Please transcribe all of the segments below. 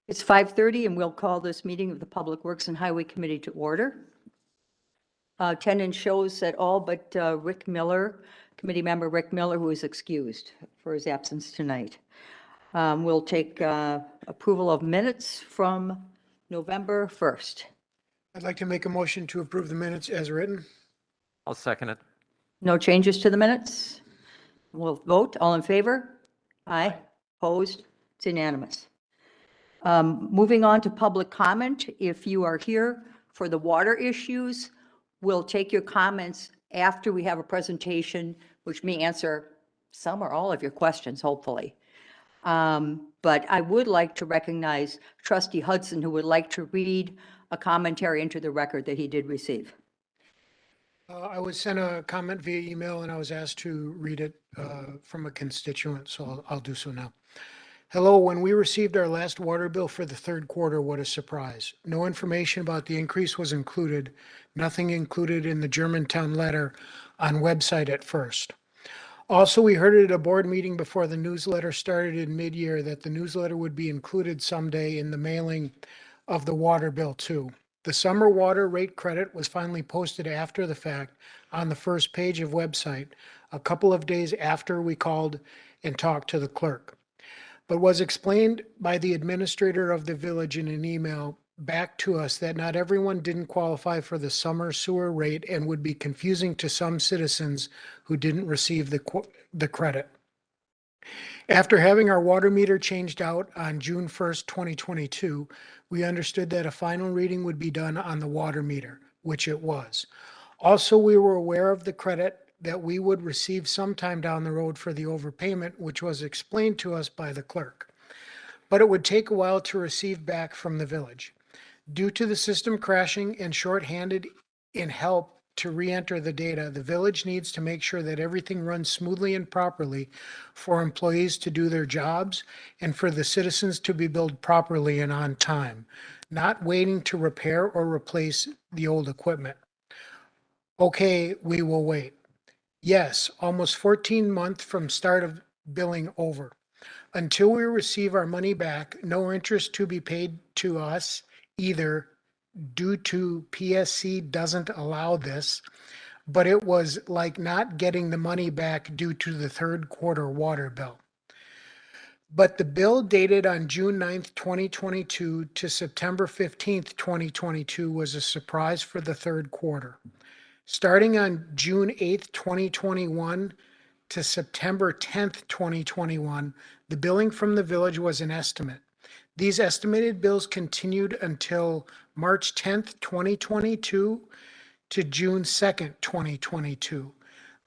It's 5:30 and we'll call this meeting of the Public Works and Highway Committee to order. Attendance shows that all but Rick Miller, committee member Rick Miller, who is excused for his absence tonight. We'll take approval of minutes from November 1st. I'd like to make a motion to approve the minutes as written. I'll second it. No changes to the minutes? We'll vote. All in favor? Aye. Opposed? It's unanimous. Moving on to public comment. If you are here for the water issues, we'll take your comments after we have a presentation, which may answer some or all of your questions, hopefully. But I would like to recognize Trustee Hudson, who would like to read a commentary into the record that he did receive. I was sent a comment via email and I was asked to read it from a constituent, so I'll do so now. Hello, when we received our last water bill for the third quarter, what a surprise. No information about the increase was included, nothing included in the Germantown letter on website at first. Also, we heard it at a board meeting before the newsletter started in mid-year that the newsletter would be included someday in the mailing of the water bill too. The summer water rate credit was finally posted after the fact on the first page of website, a couple of days after we called and talked to the clerk, but was explained by the administrator of the village in an email back to us that not everyone didn't qualify for the summer sewer rate and would be confusing to some citizens who didn't receive the credit. After having our water meter changed out on June 1st, 2022, we understood that a final reading would be done on the water meter, which it was. Also, we were aware of the credit that we would receive sometime down the road for the overpayment, which was explained to us by the clerk. But it would take a while to receive back from the village. Due to the system crashing and shorthanded in help to re-enter the data, the village needs to make sure that everything runs smoothly and properly for employees to do their jobs and for the citizens to be billed properly and on time, not waiting to repair or replace the old equipment. Okay, we will wait. Yes, almost 14 months from start of billing over. Until we receive our money back, no interest to be paid to us either due to PSC doesn't allow this, but it was like not getting the money back due to the third quarter water bill. But the bill dated on June 9th, 2022 to September 15th, 2022 was a surprise for the third quarter. Starting on June 8th, 2021 to September 10th, 2021, the billing from the village was an estimate. These estimated bills continued until March 10th, 2022 to June 2nd, 2022.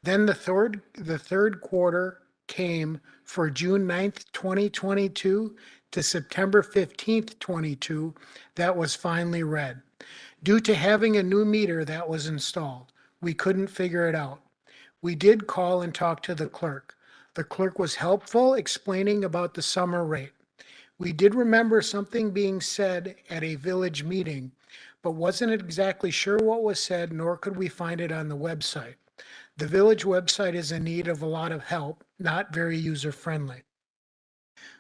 Then the third quarter came for June 9th, 2022 to September 15th, 22. That was finally read. Due to having a new meter that was installed, we couldn't figure it out. We did call and talk to the clerk. The clerk was helpful explaining about the summer rate. We did remember something being said at a village meeting, but wasn't exactly sure what was said, nor could we find it on the website. The village website is in need of a lot of help, not very user-friendly.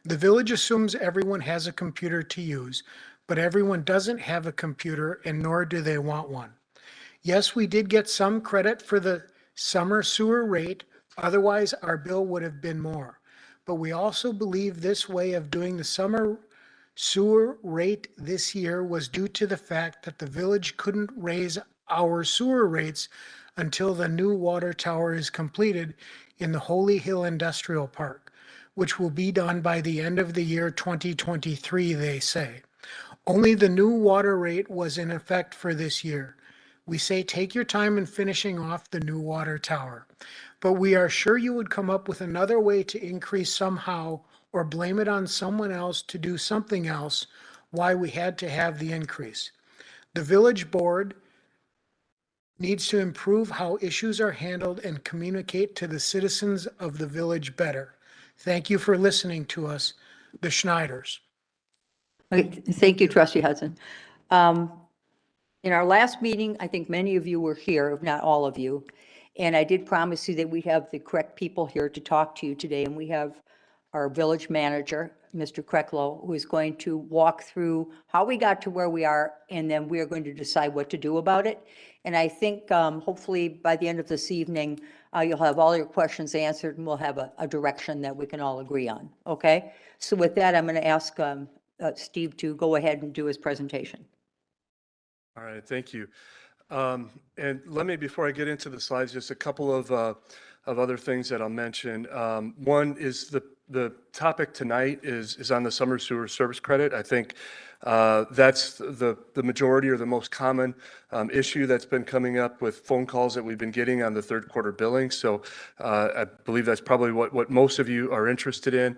The village assumes everyone has a computer to use, but everyone doesn't have a computer and nor do they want one. Yes, we did get some credit for the summer sewer rate, otherwise our bill would have been more. But we also believe this way of doing the summer sewer rate this year was due to the fact that the village couldn't raise our sewer rates until the new water tower is completed in the Holy Hill Industrial Park, which will be done by the end of the year 2023, they say. Only the new water rate was in effect for this year. We say take your time in finishing off the new water tower, but we are sure you would come up with another way to increase somehow or blame it on someone else to do something else why we had to have the increase. The village board needs to improve how issues are handled and communicate to the citizens of the village better. Thank you for listening to us, the Schneiders. Okay, thank you, Trustee Hudson. In our last meeting, I think many of you were here, if not all of you, and I did promise you that we'd have the correct people here to talk to you today, and we have our village manager, Mr. Kreklow, who is going to walk through how we got to where we are, and then we are going to decide what to do about it. And I think hopefully by the end of this evening, you'll have all your questions answered, and we'll have a direction that we can all agree on, okay? So with that, I'm going to ask Steve to go ahead and do his presentation. All right, thank you. And let me, before I get into the slides, just a couple of other things that I'll mention. One is the topic tonight is on the summer sewer service credit. I think that's the majority or the most common issue that's been coming up with phone calls that we've been getting on the third quarter billing. So I believe that's probably what most of you are interested in.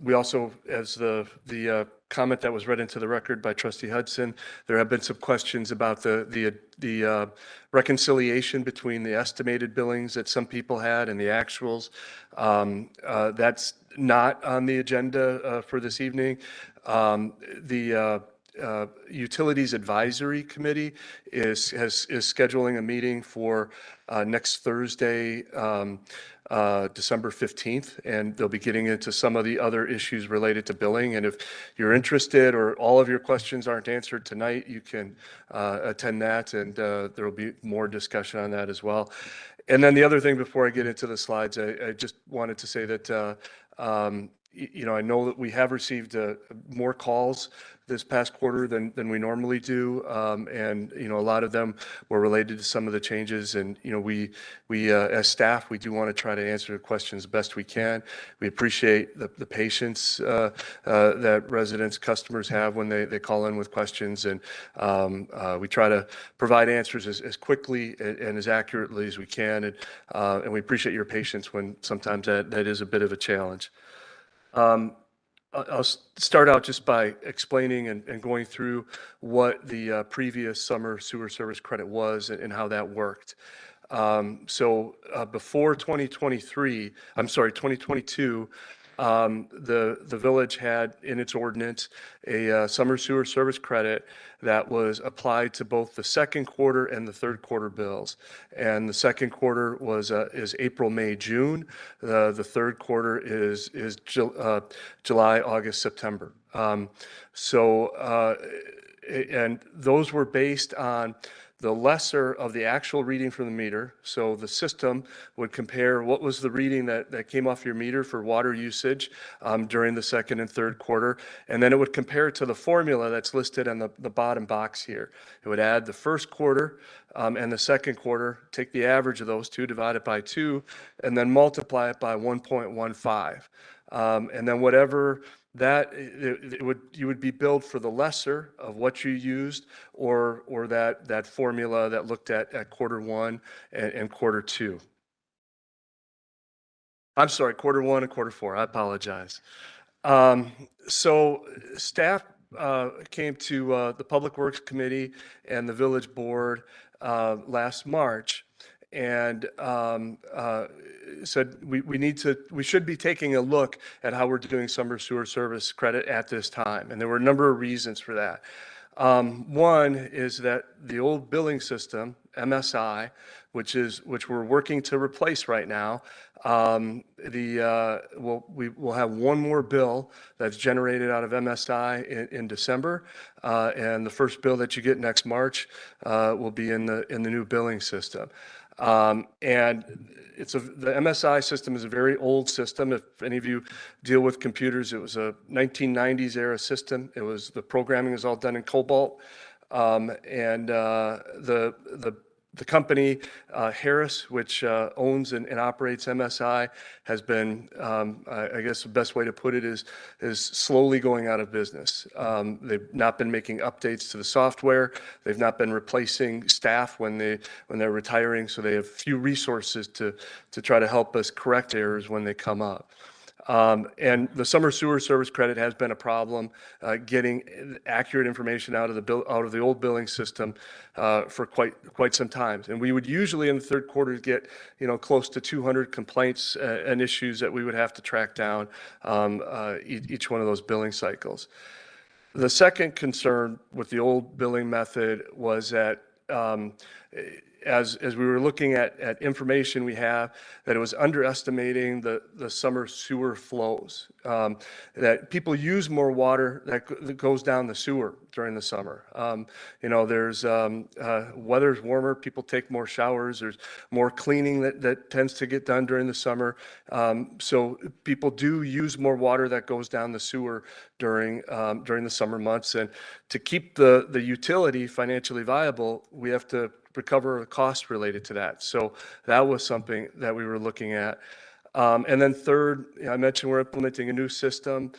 We also, as the comment that was read into the record by Trustee Hudson, there have been some questions about the reconciliation between the estimated billings that some people had and the actuals. That's not on the agenda for this evening. The Utilities Advisory Committee is scheduling a meeting for next Thursday, December 15th, and they'll be getting into some of the other issues related to billing. And if you're interested or all of your questions aren't answered tonight, you can attend that, and there will be more discussion on that as well. And then the other thing before I get into the slides, I just wanted to say that I know that we have received more calls this past quarter than we normally do, and a lot of them were related to some of the changes. And we as staff, we do want to try to answer the questions best we can. We appreciate the patience that residents, customers have when they call in with questions, and we try to provide answers as quickly and as accurately as we can. And we appreciate your patience when sometimes that is a bit of a challenge. I'll start out just by explaining and going through what the previous summer sewer service credit was and how that worked. So before 2022, the village had in its ordinance a summer sewer service credit that was applied to both the second quarter and the third quarter bills. And the second quarter is April, May, June. The third quarter is July, August, September. And those were based on the lesser of the actual reading from the meter. So the system would compare what was the reading that came off your meter for water usage during the second and third quarter. And then it would compare it to the formula that's listed on the bottom box here. It would add the first quarter and the second quarter, take the average of those two, divide it by 2, and then multiply it by 1.15. And then whatever you would be billed for the lesser of what you used, or that formula that looked at quarter one and quarter two. I'm sorry, quarter one and quarter four. I apologize. So staff came to the Public Works Committee and the Village Board last March, and said we should be taking a look at how we're doing summer sewer service credit at this time. And there were a number of reasons for that. One is that the old billing system, MSI, which we're working to replace right now, we will have one more bill that's generated out of MSI in December, and the first bill that you get next March will be in the new billing system. And the MSI system is a very old system. If any of you deal with computers, it was a 1990s era system. The programming was all done in COBOL. And the company, Harris, which owns and operates MSI, has been, I guess the best way to put it is slowly going out of business. They've not been making updates to the software. They've not been replacing staff when they're retiring, so they have few resources to try to help us correct errors when they come up. And the summer sewer service credit has been a problem getting accurate information out of the old billing system for quite some time. And we would usually in the third quarter get close to 200 complaints and issues that we would have to track down each one of those billing cycles. The second concern with the old billing method was that as we were looking at information we have, that it was underestimating the summer sewer flows. That people use more water that goes down the sewer during the summer. There's weather's warmer, people take more showers. There's more cleaning that tends to get done during the summer. So people do use more water that goes down the sewer during the summer months. And to keep the utility financially viable, we have to recover the costs related to that. So that was something that we were looking at. And then third, I mentioned we're implementing a new system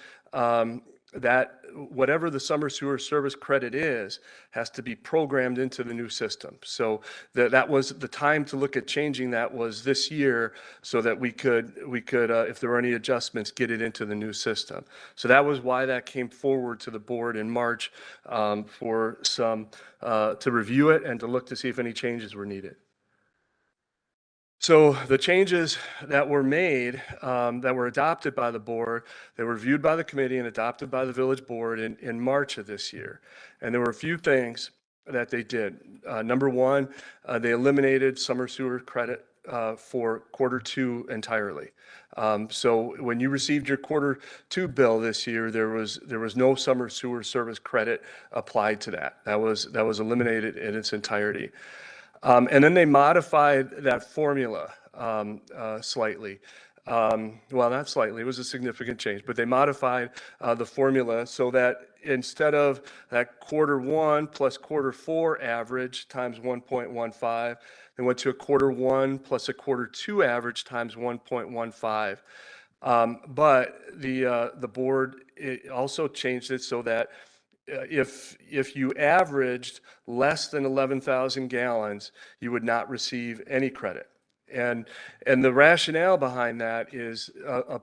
that whatever the summer sewer service credit is has to be programmed into the new system. So that was the time to look at changing that was this year, so that we could if there were any adjustments, get it into the new system. So that was why that came forward to the board in March for some to review it and to look to see if any changes were needed. So the changes that were made, that were adopted by the board, they were reviewed by the committee and adopted by the village board in March of this year. And there were a few things that they did. Number one, they eliminated summer sewer credit for Q2 entirely. So when you received your Q2 bill this year, there was no summer sewer service credit applied to that. That was eliminated in its entirety. And then they modified that formula slightly. Well, not slightly, it was a significant change, but they modified the formula so that instead of that Q1 plus Q4 average times 1.15, they went to a Q1 plus a Q2 average times 1.15. But the board also changed it so that if you averaged less than 11,000 gallons, you would not receive any credit. And the rationale behind that is a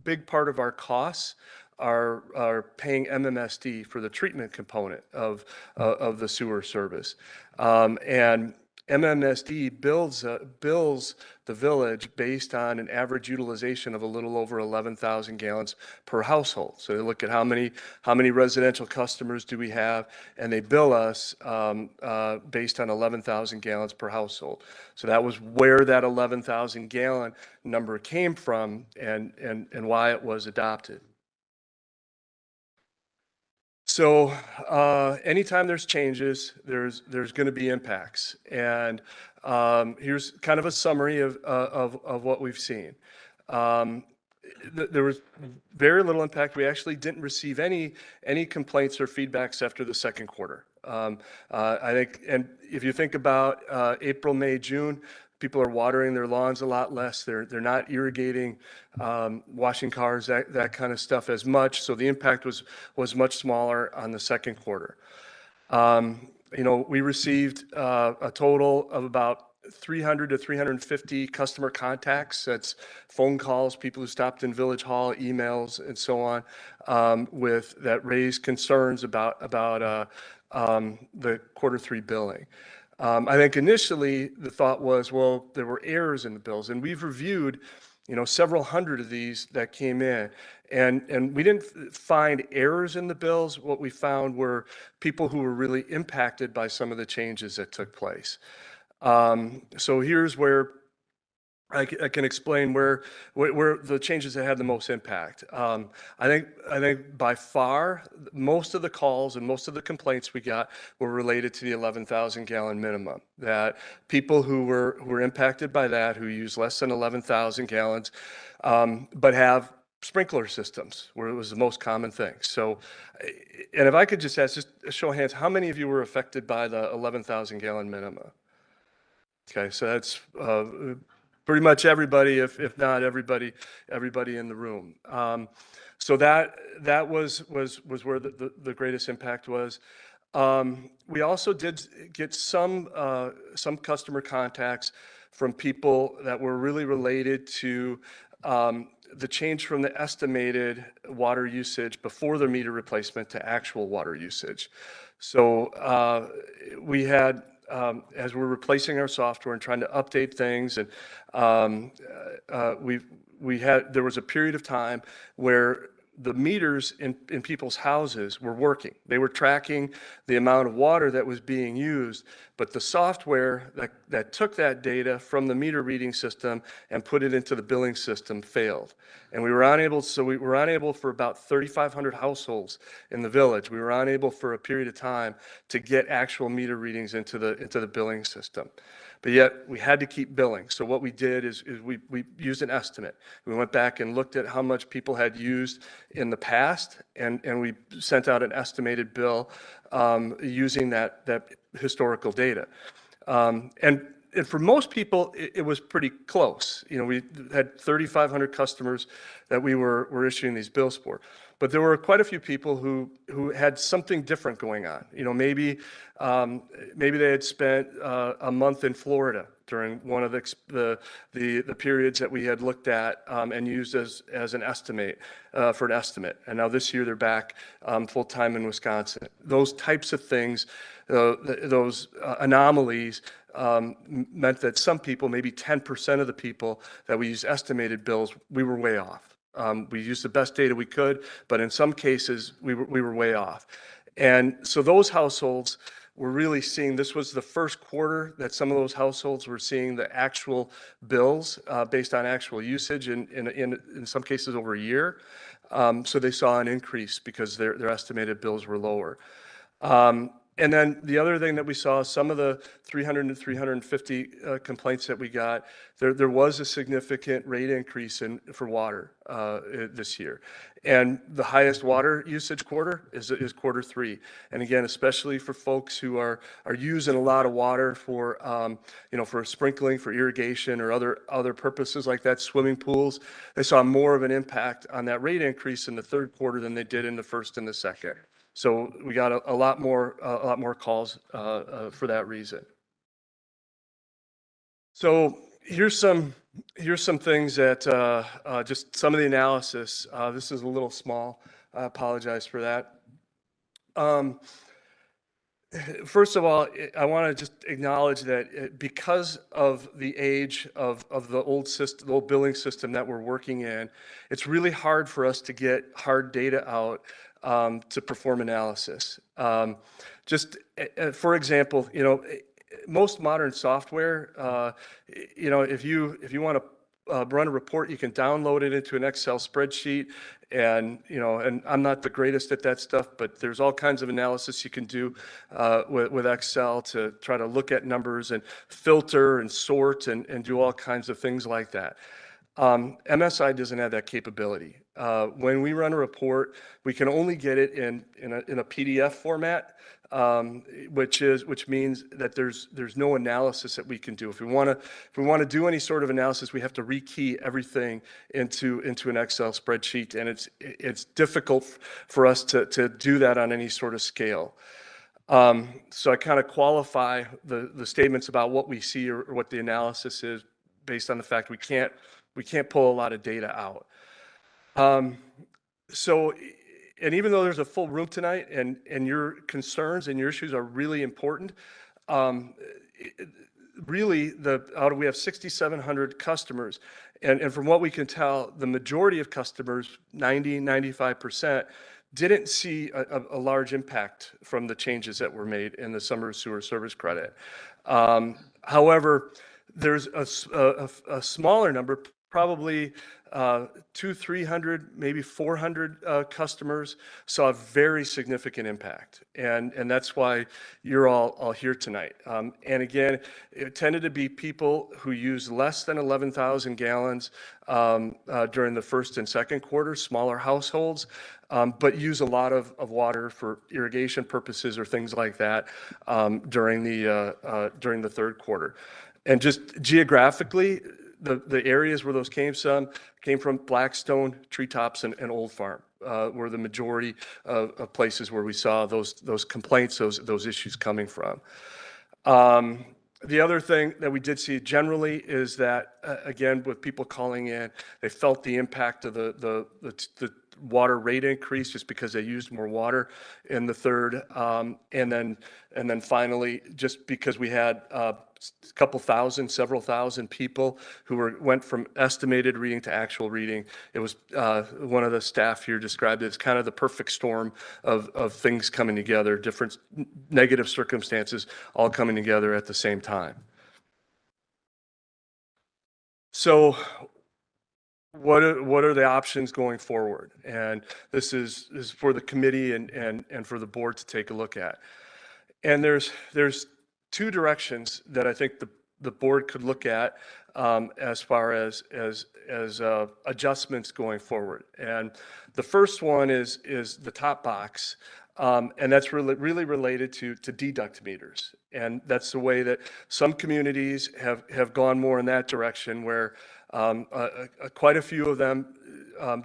big part of our costs are paying MMSD for the treatment component of the sewer service. And MMSD bills the village based on an average utilization of a little over 11,000 gallons per household. So they look at how many residential customers do we have, and they bill us based on 11,000 gallons per household. So that was where that 11,000 gallon number came from, and why it was adopted. So anytime there's changes, there's going to be impacts. And here's kind of a summary of what we've seen. There was very little impact. We actually didn't receive any complaints or feedbacks after the second quarter. I think, and if you think about April, May, June, people are watering their lawns a lot less. They're not irrigating, washing cars, that kind of stuff as much. So the impact was much smaller on the second quarter. We received a total of about 300 to 350 customer contacts. That's phone calls, people who stopped in Village Hall, emails, and so on, that raised concerns about the Q3 billing. I think initially the thought was, well, there were errors in the bills, and we've reviewed, several hundred of these that came in, and we didn't find errors in the bills. What we found were people who were really impacted by some of the changes that took place. So here's where I can explain where the changes that had the most impact. I think by far most of the calls and most of the complaints we got were related to the 11,000 gallon minimum. That people who were impacted by that, who use less than 11,000 gallons, but have sprinkler systems, where it was the most common thing. So, and if I could just ask, just a show of hands, how many of you were affected by the 11,000 gallon minimum? Okay, so that's pretty much everybody, if not everybody in the room. So that was where the greatest impact was. We also did get some customer contacts from people that were really related to the change from the estimated water usage before the meter replacement to actual water usage. So we had, as we're replacing our software and trying to update things, and there was a period of time where the meters in people's houses were working. They were tracking the amount of water that was being used, but the software that took that data from the meter reading system and put it into the billing system failed. And we were unable for about 3,500 households in the village. We were unable for a period of time to get actual meter readings into the billing system. But yet we had to keep billing. So what we did is we used an estimate. We went back and looked at how much people had used in the past, and we sent out an estimated bill using that historical data. And for most people, it was pretty close. You know, we had 3,500 customers that we were issuing these bills for. But there were quite a few people who had something different going on. You know, maybe they had spent a month in Florida during one of the periods that we had looked at and used as an estimate for an estimate. And now this year they're back full time in Wisconsin. Those types of things, those anomalies. Meant that some people, maybe 10% of the people that we use estimated bills, we were way off. We used the best data we could, but in some cases we were way off. And so those households were really seeing, this was the first quarter that some of those households were seeing the actual bills based on actual usage in some cases over a year. So they saw an increase because their estimated bills were lower. And then the other thing that we saw, some of the 300 to 350 complaints that we got, there was a significant rate increase for water this year. And the highest water usage quarter is quarter three. And again, especially for folks who are using a lot of water for, for sprinkling, for irrigation or other purposes like that, swimming pools, they saw more of an impact on that rate increase in the third quarter than they did in the first and the second. So we got a lot more calls for that reason. So here's some things that just some of the analysis. This is a little small. I apologize for that. First of all, I want to just acknowledge that because of the age of the old system, the old billing system that we're working in, it's really hard for us to get hard data out to perform analysis. Just for example, most modern software, if you want to run a report, you can download it into an Excel spreadsheet, and I'm not the greatest at that stuff, but there's all kinds of analysis you can do with Excel to try to look at numbers and filter and sort and do all kinds of things like that. MSI doesn't have that capability. When we run a report, we can only get it in a PDF format, which means that there's no analysis that we can do. If we want to do any sort of analysis, we have to rekey everything into an Excel spreadsheet, and it's difficult for us to do that on any sort of scale. So I kind of qualify the statements about what we see or what the analysis is based on the fact we can't pull a lot of data out. And even though there's a full room tonight and your concerns and your issues are really important, really we have 6,700 customers. And from what we can tell, the majority of customers, 95%, didn't see a large impact from the changes that were made in the summer sewer service credit. However, there's a smaller number, probably 200-300, maybe 400 customers saw a very significant impact, and that's why you're all here tonight. And again, it tended to be people who use less than 11,000 gallons during the first and second quarter, smaller households, but use a lot of water for irrigation purposes or things like that during the third quarter. And just geographically, the areas where those came from Blackstone, Treetops, and Old Farm were the majority of places where we saw those complaints, those issues coming from. The other thing that we did see generally is that, again, with people calling in, they felt the impact of the water rate increase just because they used more water in the third. And then finally, just because we had several thousand people who went from estimated reading to actual reading. It was one of the staff here described it as kind of the perfect storm of things coming together, different negative circumstances all coming together at the same time. So what are the options going forward? And this is for the committee and for the board to take a look at. And there's two directions that I think the board could look at as far as adjustments going forward. And the first one is the top box, and that's really related to deduct meters. And that's the way that some communities have gone more in that direction, where quite a few of them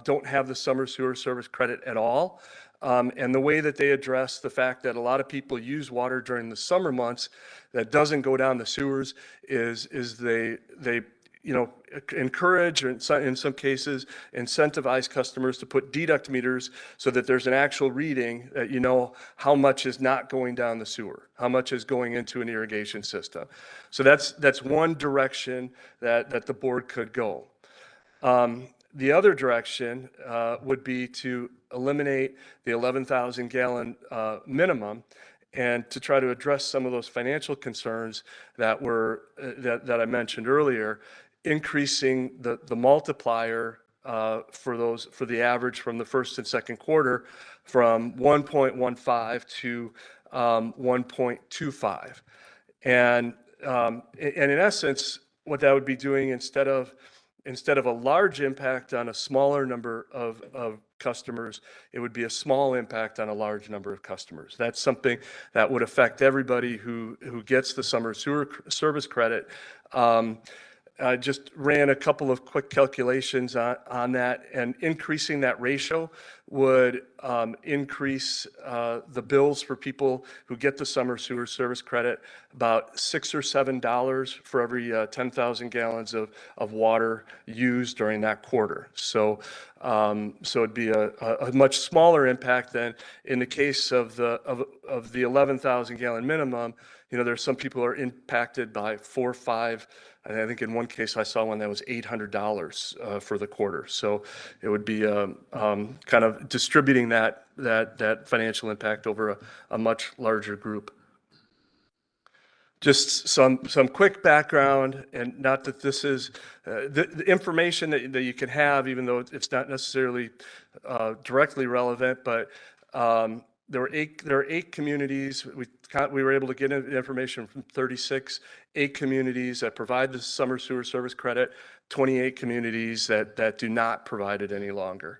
don't have the summer sewer service credit at all. And the way that they address the fact that a lot of people use water during the summer months that doesn't go down the sewers is they encourage, or in some cases incentivize customers to put deduct meters so that there's an actual reading that you know how much is not going down the sewer, how much is going into an irrigation system. So that's one direction that the board could go. The other direction would be to eliminate the 11,000 gallon minimum, and to try to address some of those financial concerns that I mentioned earlier, increasing the multiplier for the average from the first and second quarter from 1.15 to 1.25. And in essence, what that would be doing, instead of a large impact on a smaller number of customers, it would be a small impact on a large number of customers. That's something that would affect everybody who gets the summer sewer service credit. I just ran a couple of quick calculations on that, and increasing that ratio would increase the bills for people who get the summer sewer service credit about $6 or $7 for every 10,000 gallons of water used during that quarter. So it'd be a much smaller impact than in the case of the 11,000 gallon minimum. You know, there's some people who are impacted by 4 or 5. And I think in one case I saw one that was $800 for the quarter. So it would be kind of distributing that financial impact over a much larger group. Just some quick background, and not that this is the information that you can have, even though it's not necessarily directly relevant, but there are 8 communities. We were able to get information from 8 communities that provide the summer sewer service credit, 28 communities that do not provide it any longer.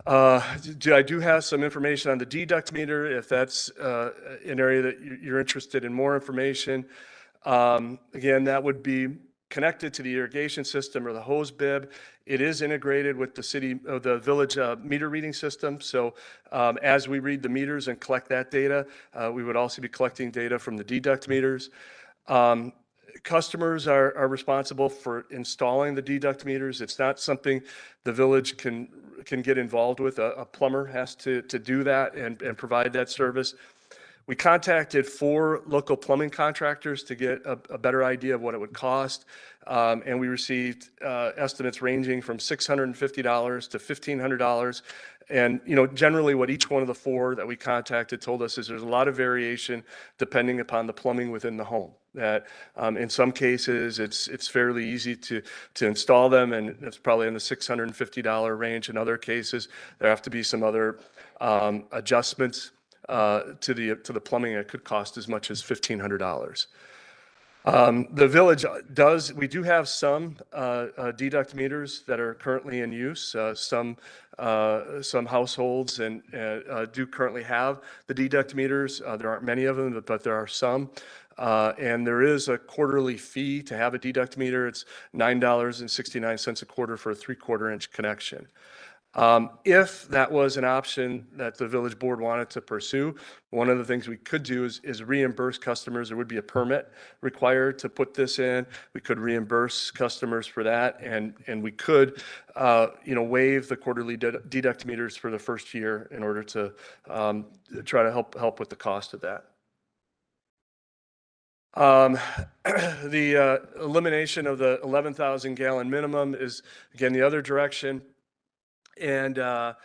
I do have some information on the deduct meter, if that's an area that you're interested in more information. Again, that would be connected to the irrigation system or the hose bib. It is integrated with the village meter reading system. So as we read the meters and collect that data, we would also be collecting data from the deduct meters. Customers are responsible for installing the deduct meters. It's not something the village can get involved with. A plumber has to do that and provide that service. We contacted 4 local plumbing contractors to get a better idea of what it would cost, and we received estimates ranging from $650 to $1,500. And generally, what each one of the 4 that we contacted told us is there's a lot of variation depending upon the plumbing within the home. That in some cases it's fairly easy to install them, and it's probably in the $650 range. In other cases, there have to be some other adjustments to the plumbing. It could cost as much as $1,500. The village we do have some deduct meters that are currently in use. Some households and do currently have the deduct meters. There aren't many of them, but there are some. And there is a quarterly fee to have a deduct meter. It's $9.69 a quarter for a 3/4 inch connection. If that was an option that the village board wanted to pursue, one of the things we could do is reimburse customers. There would be a permit required to put this in. We could reimburse customers for that, and we could, waive the quarterly deduct meters for the first year in order to try to help with the cost of that. The elimination of the 11,000 gallon minimum is, again, the other direction. And, that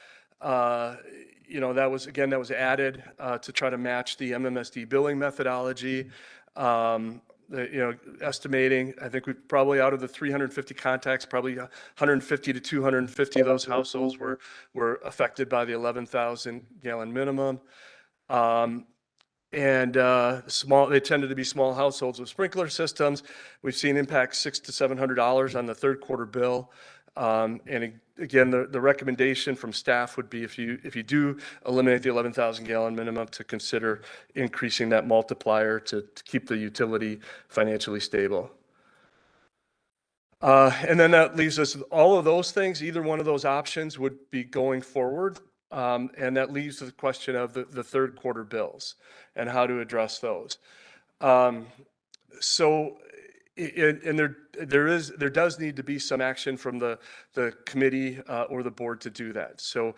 was added to try to match the MMSD billing methodology. Estimating, I think we probably, out of the 350 contacts, probably 150 to 250 of those households were affected by the 11,000 gallon minimum. They tended to be small households with sprinkler systems. We've seen impact $600 to $700 on the third quarter bill. Again, the recommendation from staff would be if you do eliminate the 11,000 gallon minimum, to consider increasing that multiplier to keep the utility financially stable. And then that leaves us with all of those things. Either one of those options would be going forward. And that leaves the question of the third quarter bills and how to address those. There does need to be some action from the committee or the board to do that. So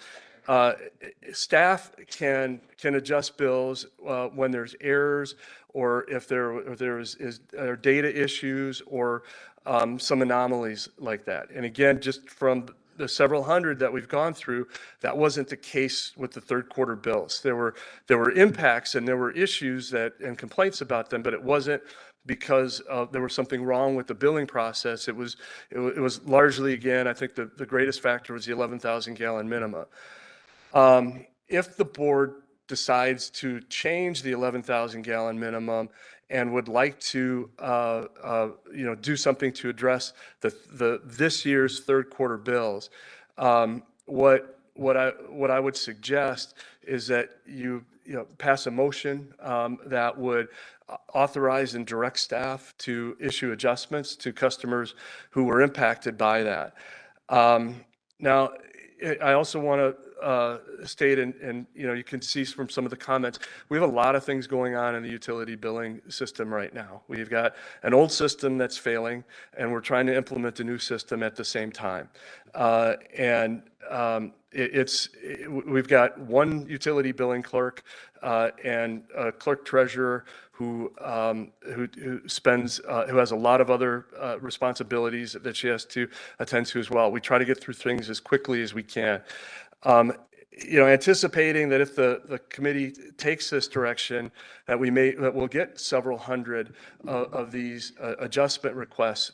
staff can adjust bills when there's errors, or if there is data issues, or some anomalies like that. And again, just from the several hundred that we've gone through, that wasn't the case with the third quarter bills. There were impacts and there were issues and complaints about them, but it wasn't because there was something wrong with the billing process. It was largely, again, I think the greatest factor was the 11,000 gallon minimum. If the board decides to change the 11,000 gallon minimum and would like to do something to address this year's third quarter bills, what I would suggest is that you pass a motion that would authorize and direct staff to issue adjustments to customers who were impacted by that. Now, I also want to state, and you can see from some of the comments, we have a lot of things going on in the utility billing system right now. We've got an old system that's failing, and we're trying to implement a new system at the same time. We've got one utility billing clerk and a clerk treasurer who has a lot of other responsibilities that she has to attend to as well. We try to get through things as quickly as we can. Anticipating that if the committee takes this direction, that we'll get several hundred of these adjustment requests.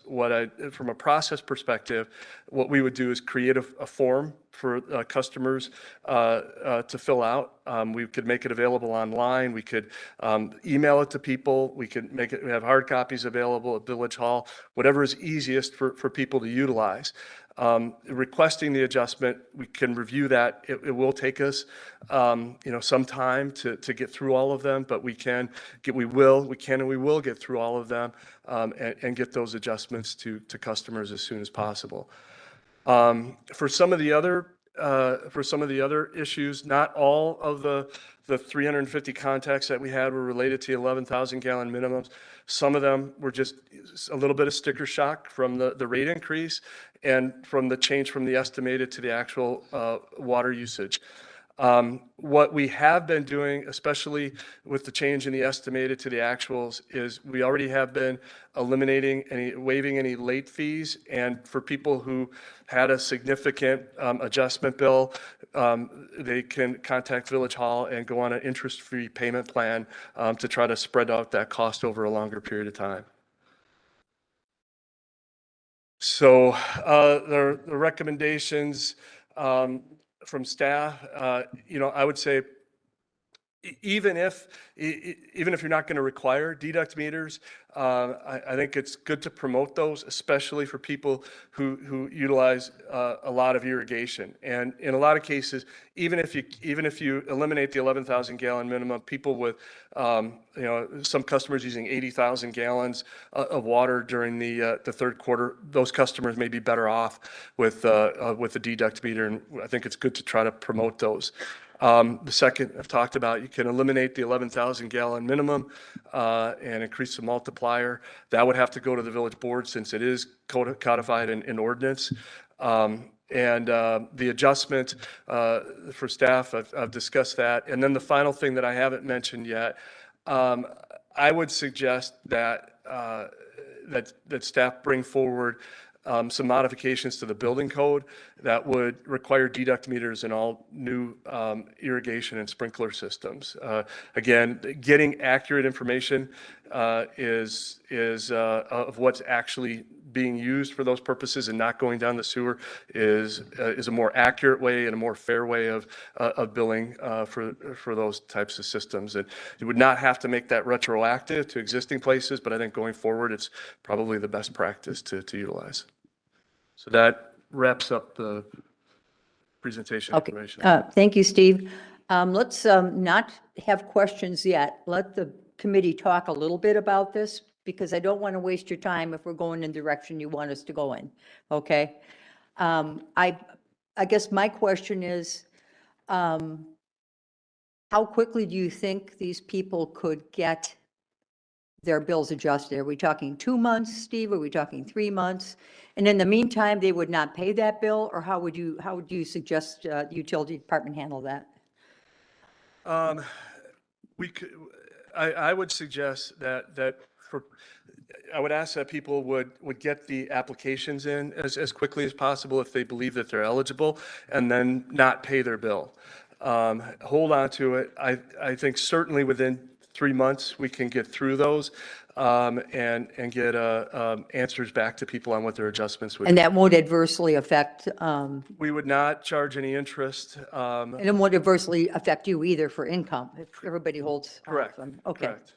From a process perspective, what we would do is create a form for customers to fill out. We could make it available online. We could email it to people. We have hard copies available at Village Hall, whatever is easiest for people to utilize. Requesting the adjustment, we can review that. It will take us, some time to get through all of them, but we will get through all of them and get those adjustments to customers as soon as possible. For some of the other issues, not all of the 350 contacts that we had were related to 11,000 gallon minimums. Some of them were just a little bit of sticker shock from the rate increase and from the change from the estimated to the actual water usage. What we have been doing, especially with the change in the estimated to the actuals, is we already have been waiving any late fees. And for people who had a significant adjustment bill, they can contact Village Hall and go on an interest-free payment plan to try to spread out that cost over a longer period of time. So the recommendations from staff, I would say even if, even if you're not going to require deduct meters, I think it's good to promote those, especially for people who utilize a lot of irrigation. And in a lot of cases, even if you eliminate the 11,000 gallon minimum, people with, some customers using 80,000 gallons of water during the third quarter, those customers may be better off with a deduct meter. And I think it's good to try to promote those. The second I've talked about, you can eliminate the 11,000 gallon minimum and increase the multiplier. That would have to go to the village board since it is codified in ordinance. And the adjustment for staff, I've discussed that. And then the final thing that I haven't mentioned yet, I would suggest that that staff bring forward some modifications to the building code that would require deduct meters in all new irrigation and sprinkler systems. Again, getting accurate information is of what's actually being used for those purposes and not going down the sewer is a more accurate way and a more fair way of billing for those types of systems. And you would not have to make that retroactive to existing places, but I think going forward, it's probably the best practice to utilize. So that wraps up the presentation Okay, information. thank you, Steve. Let's not have questions yet. Let the committee talk a little bit about this because I don't want to waste your time if we're going in the direction you want us to go in, okay? I guess my question is, how quickly do you think these people could get their bills adjusted? Are we talking 2 months, Steve? Are we talking 3 months? And in the meantime, they would not pay that bill, or how would you suggest the utility department handle that? I would suggest that I would ask that people would get the applications in as quickly as possible if they believe that they're eligible, and then not pay their bill. Hold on to it. I think certainly within 3 months, we can get through those and get answers back to people on what their adjustments would be. And that won't adversely affect, We would not charge any interest. and it won't adversely affect you either for income if everybody holds. Correct. Okay. Correct.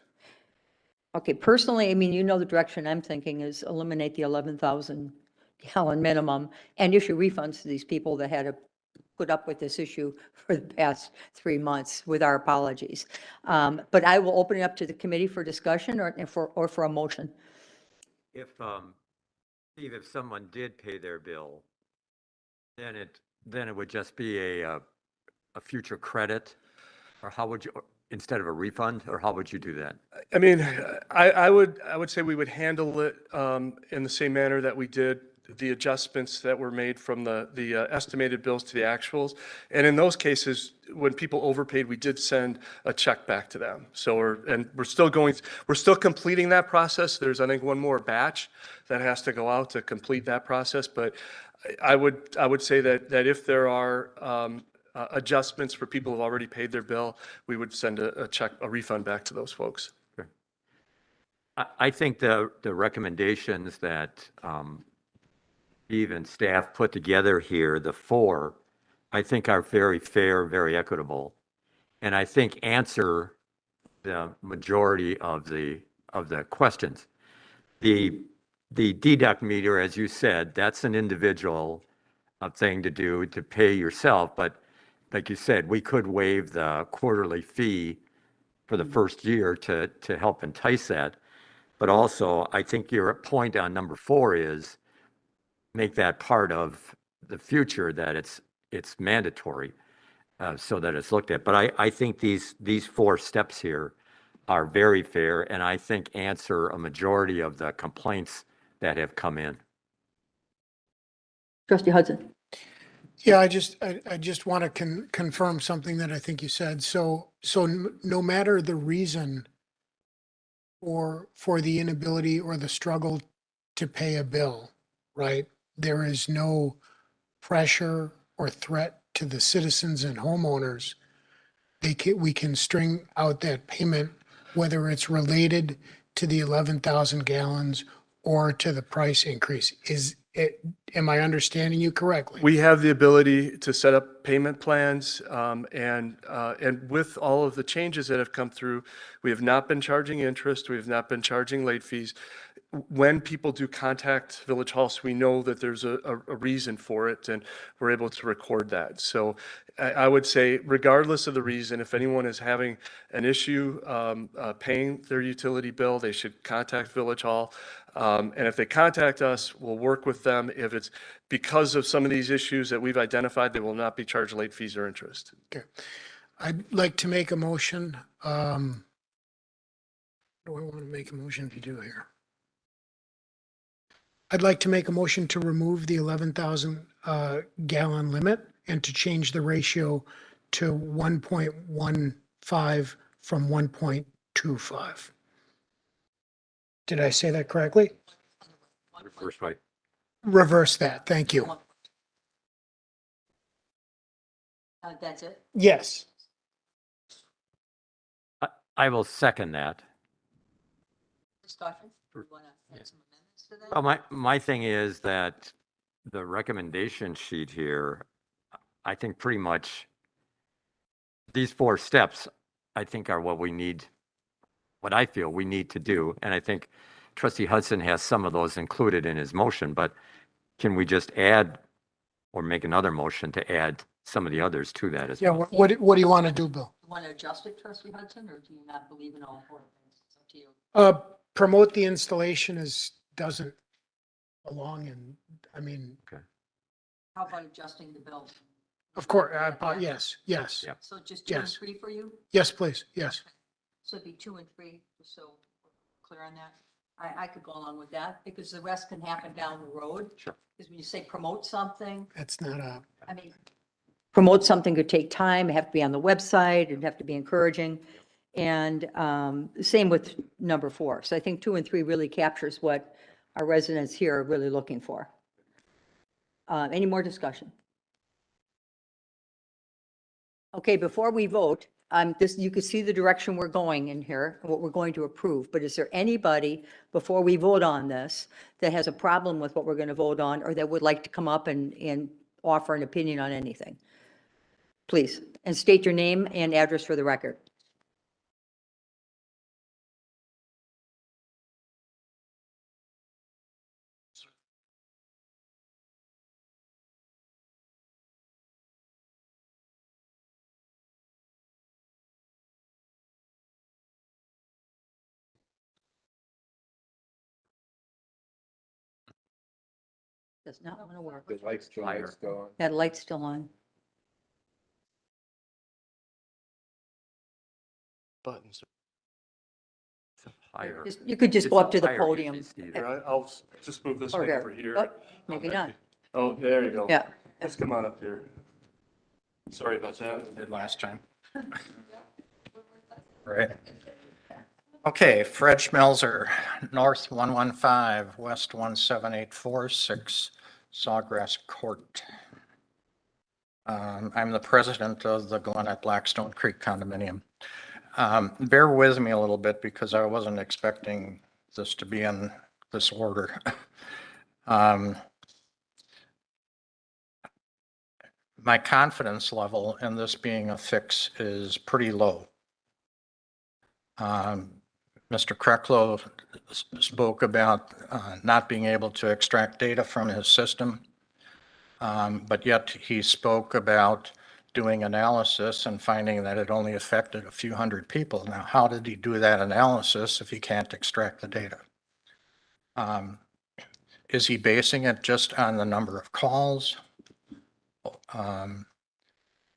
Okay, personally, I mean, the direction I'm thinking is eliminate the 11,000 gallon minimum and issue refunds to these people that had to put up with this issue for the past 3 months, with our apologies. But I will open it up to the committee for discussion or for a motion. If, Steve, if someone did pay their bill, then it would just be a future credit, or how would you, instead of a refund, or how would you do that? I mean, I would say we would handle it in the same manner that we did the adjustments that were made from the estimated bills to the actuals. And in those cases, when people overpaid, we did send a check back to them. So we're still completing that process. There's, I think, one more batch that has to go out to complete that process. But I would say that if there are adjustments for people who've already paid their bill, we would send a refund back to those folks. I think the recommendations that Steve and staff put together here, the 4, I think are very fair, very equitable, and I think answer the majority of the questions. The deduct meter, as you said, that's an individual thing to do to pay yourself, but like you said, we could waive the quarterly fee for the first year to help entice that. But also, I think your point on number 4 is make that part of the future, that it's mandatory, so that it's looked at. But I think these 4 steps here are very fair, and I think answer a majority of the complaints that have come in. Trustee Hudson. Yeah, I just want to confirm something that I think you said. So no matter the reason for the inability or the struggle to pay a bill, right? There is no pressure or threat to the citizens and homeowners. We can string out that payment, whether it's related to the 11,000 gallons or to the price increase. Am I understanding you correctly? We have the ability to set up payment plans, and with all of the changes that have come through, we have not been charging interest, we have not been charging late fees. When people do contact Village Hall, so we know that there's a reason for it, and we're able to record that. So I would say, regardless of the reason, if anyone is having an issue paying their utility bill, they should contact Village Hall. And if they contact us, we'll work with them. If it's because of some of these issues that we've identified, they will not be charged late fees or interest. Okay. I'd like to make a motion. What do I want to make a motion to do here? I'd like to make a motion to remove the 11,000 gallon limit and to change the ratio to 1.15 from 1.25. Did I say that correctly? First, right. Reverse that. Thank you. That's it? Yes. I will second that. Discussion? You want to add some amendments to that? Well, my thing is that the recommendation sheet here, I think pretty much these 4 steps, I think are what we need, what I feel we need to do. And I think Trustee Hudson has some of those included in his motion, but can we just add or make another motion to add some of the others to that as Yeah. well? What do you want to do, Bill? You want to adjust it, Trustee Hudson, or do you not believe in all 4 things? It's up to you. Promote the installation doesn't belong in, I mean, How about adjusting the bill? of course, yes, yes. Yeah. So just 2 and Yes. 3 for you? Yes, please. Yes. So it'd be 2 and 3, just so we're clear on that. I could go along with that because the rest can happen down the road. Sure. Because when you say promote something, That's not I mean, promote something could take time, have to be on the website, it'd have to be encouraging. And same with number 4. So I think 2 and 3 really captures what our residents here are really looking for. Any more discussion? Okay, before we vote, you can see the direction we're going in here, what we're going to approve. But is there anybody, before we vote on this, that has a problem with what we're going to vote on, or that would like to come up and offer an opinion on anything? Please, and state your name and address for the record. Does not want to work. The light's still on. That light's still on. Buttons. Higher. You could just go up to the Higher podium. usually, Steve. Here, I'll just move this Over one here. over here. Oh, maybe not. Oh, there you go. Yeah. Let's come on up here. Sorry about that. Did last time. Right. Okay, Fred Schmelzer, North 115, West 17846, Sawgrass Court. I'm the president of the Glen at Blackstone Creek condominium. Bear with me a little bit because I wasn't expecting this to be in this order. My confidence level in this being a fix is pretty low. Mr. Kreklow spoke about not being able to extract data from his system, but yet he spoke about doing analysis and finding that it only affected a few hundred people. Now, how did he do that analysis if he can't extract the data? Is he basing it just on the number of calls?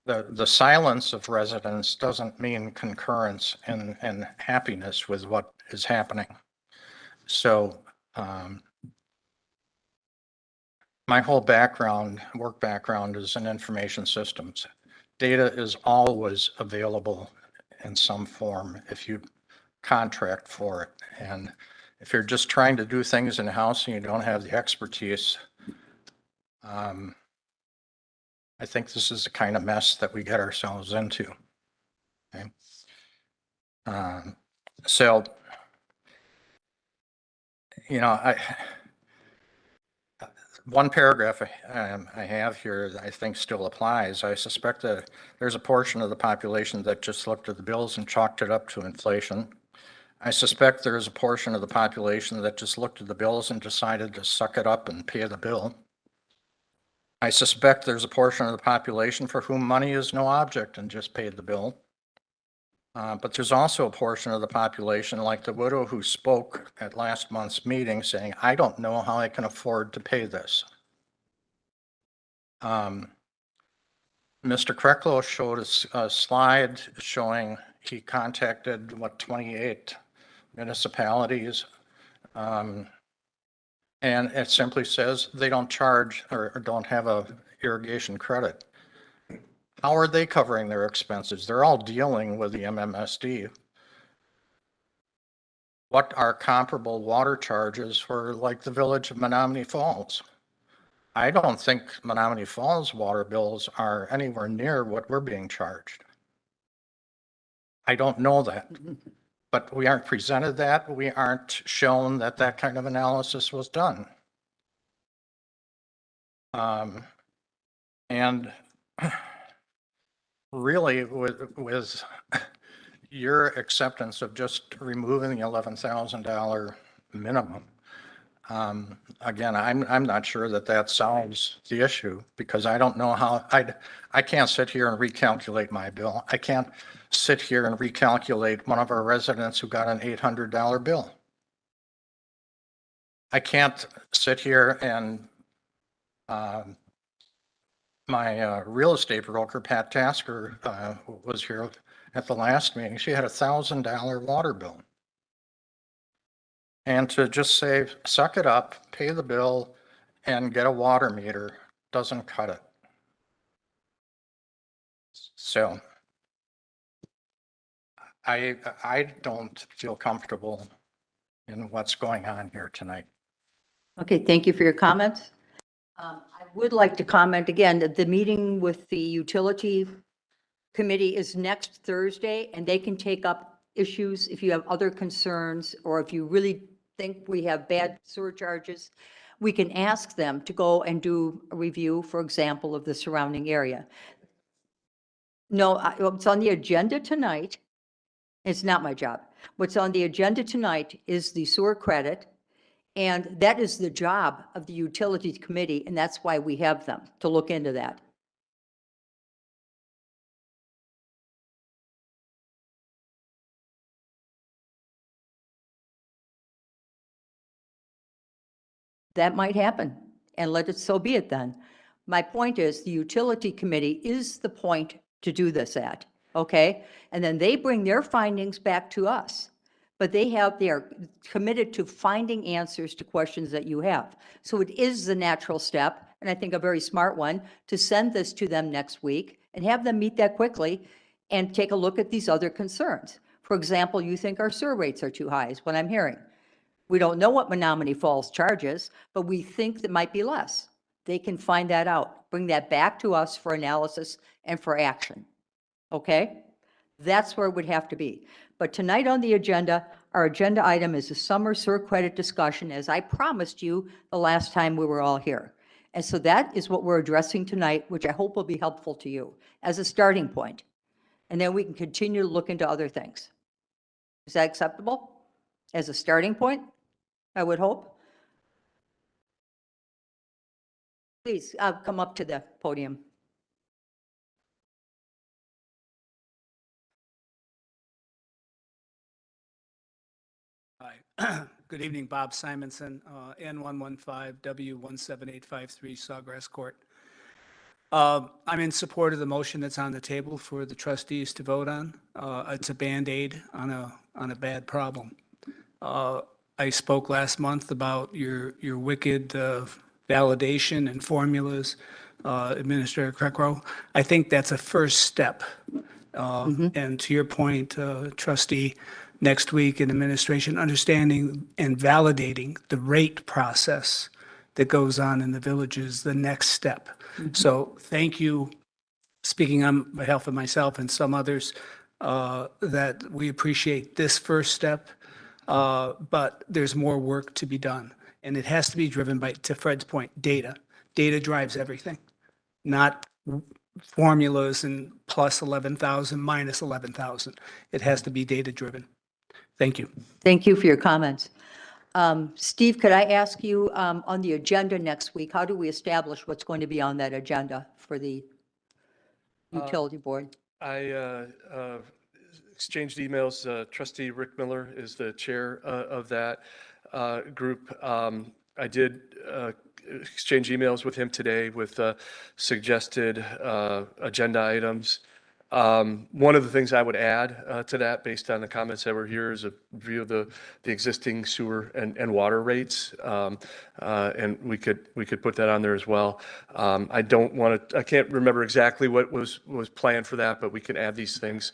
The silence of residents doesn't mean concurrence and happiness with what is happening. So my whole work background is in information systems. Data is always available in some form if you contract for it. And if you're just trying to do things in-house and you don't have the expertise, I think this is the kind of mess that we get ourselves into. Okay. So, you know, one paragraph I have here that I think still applies. I suspect that there's a portion of the population that just looked at the bills and chalked it up to inflation. I suspect there is a portion of the population that just looked at the bills and decided to suck it up and pay the bill. I suspect there's a portion of the population for whom money is no object and just paid the bill. But there's also a portion of the population, like the widow who spoke at last month's meeting saying, I don't know how I can afford to pay this. Mr. Krecklow showed a slide showing he contacted, 28 municipalities. And it simply says they don't charge or don't have a irrigation credit. How are they covering their expenses? They're all dealing with the MMSD. What are comparable water charges for like the village of Menominee Falls? I don't think Menominee Falls water bills are anywhere near what we're being charged. I don't know that, but we aren't presented that. We aren't shown that that kind of analysis was done. And really with your acceptance of just removing the $11,000 minimum, again, I'm not sure that that solves the issue, because I don't know how, I can't sit here and recalculate my bill. I can't sit here and recalculate one of our residents who got an $800 bill. I can't sit here and my real estate broker, Pat Tasker, was here at the last meeting. She had a $1,000 water bill. And to just say, suck it up, pay the bill, and get a water meter doesn't cut it. So I don't feel comfortable in what's going on here tonight. Okay, thank you for your comments. I would like to comment again that the meeting with the utility committee is next Thursday, and they can take up issues if you have other concerns, or if you really think we have bad surcharges, we can ask them to go and do a review, for example, of the surrounding area. No, it's on the agenda tonight. It's not my job. What's on the agenda tonight is the sewer credit. And that is the job of the utilities committee, and that's why we have them, to look into that. That might happen, and let it so be it then. My point is, the utility committee is the point to do this at, okay? And then they bring their findings back to us. But they are committed to finding answers to questions that you have. So it is the natural step, and I think a very smart one, to send this to them next week and have them meet that quickly and take a look at these other concerns. For example, you think our sewer rates are too high, is what I'm hearing. We don't know what Menominee Falls charges, but we think that might be less. They can find that out, bring that back to us for analysis and for action. Okay? That's where it would have to be. But tonight on the agenda, our agenda item is a summer sewer credit discussion, as I promised you the last time we were all here. And so that is what we're addressing tonight, which I hope will be helpful to you as a starting point. And then we can continue to look into other things. Is that acceptable? As a starting point, I would hope. Please come up to the podium. Hi, good evening, Bob Simonson, N115W17853 Sawgrass Court. I'm in support of the motion that's on the table for the trustees to vote on. It's a Band-Aid on a bad problem. I spoke last month about your wicked validation and formulas, Administrator Krecklow. I think that's a first step. And to your point, trustee, next week in administration, understanding and validating the rate process that goes on in the village is the next step. So thank you, speaking on behalf of myself and some others, that we appreciate this first step, but there's more work to be done. And it has to be driven by, to Fred's point, data. Data drives everything, not formulas and plus 11,000, minus 11,000. It has to be data driven. Thank you. Thank you for your comments. Steve, could I ask you, on the agenda next week, how do we establish what's going to be on that agenda for the utility board? I exchanged emails. Trustee Rick Miller is the chair of that group. I did exchange emails with him today with suggested agenda items. One of the things I would add to that, based on the comments that were here, is a view of the existing sewer and water rates. And we could put that on there as well. I don't want to, I can't remember exactly what was planned for that, but we can add these things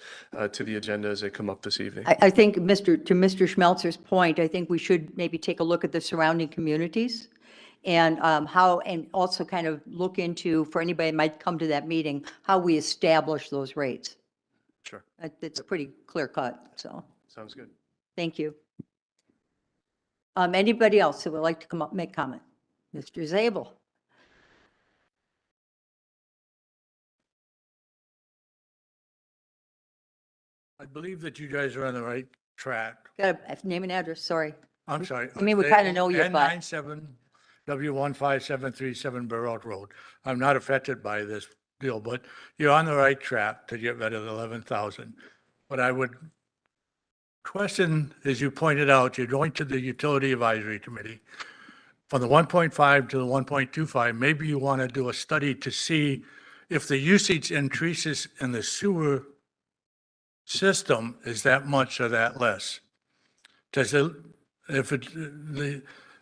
to the agenda as they come up this evening. I think, to Mr. Schmelzer's point, I think we should maybe take a look at the surrounding communities and and also kind of look into, for anybody that might come to that meeting, how we establish those rates. Sure. It's pretty clear cut, so, Sounds good. thank you. Anybody else who would like to come up, and make comment? Mr. Zabel? I believe that you guys are on the right track. Got a name and address, sorry. I'm sorry. I mean, we kinda know you, but- N97 W15737 Burrout Road. I'm not affected by this deal, but you're on the right track to get rid of the 11,000. What I would question, as you pointed out, you're going to the Utility Advisory Committee. From the 1.5 to the 1.25, maybe you want to do a study to see if the usage increases in the sewer system is that much or that less. Does it, if it,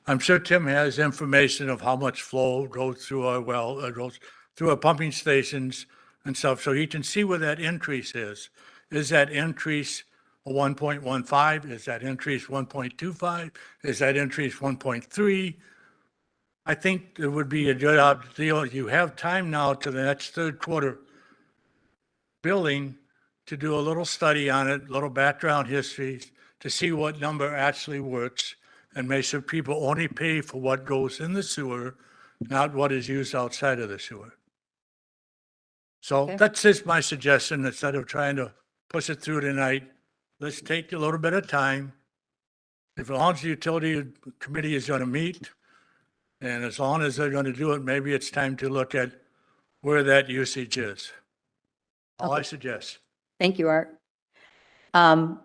I'm sure Tim has information of how much flow goes through our well, goes through our pumping stations and stuff, so he can see where that increase is. Is that increase a 1.15? Is that increase 1.25? Is that increase 1.3? I think it would be a good deal. You have time now to the next third quarter billing to do a little study on it, a little background history, to see what number actually works and make sure people only pay for what goes in the sewer, not what is used outside of the sewer. So Okay. that's just my suggestion. Instead of trying to push it through tonight, let's take a little bit of time. As long as the utility committee is going to meet, and as long as they're going to do it, maybe it's time to look at where that usage is. All I Okay. suggest. Thank you, Art.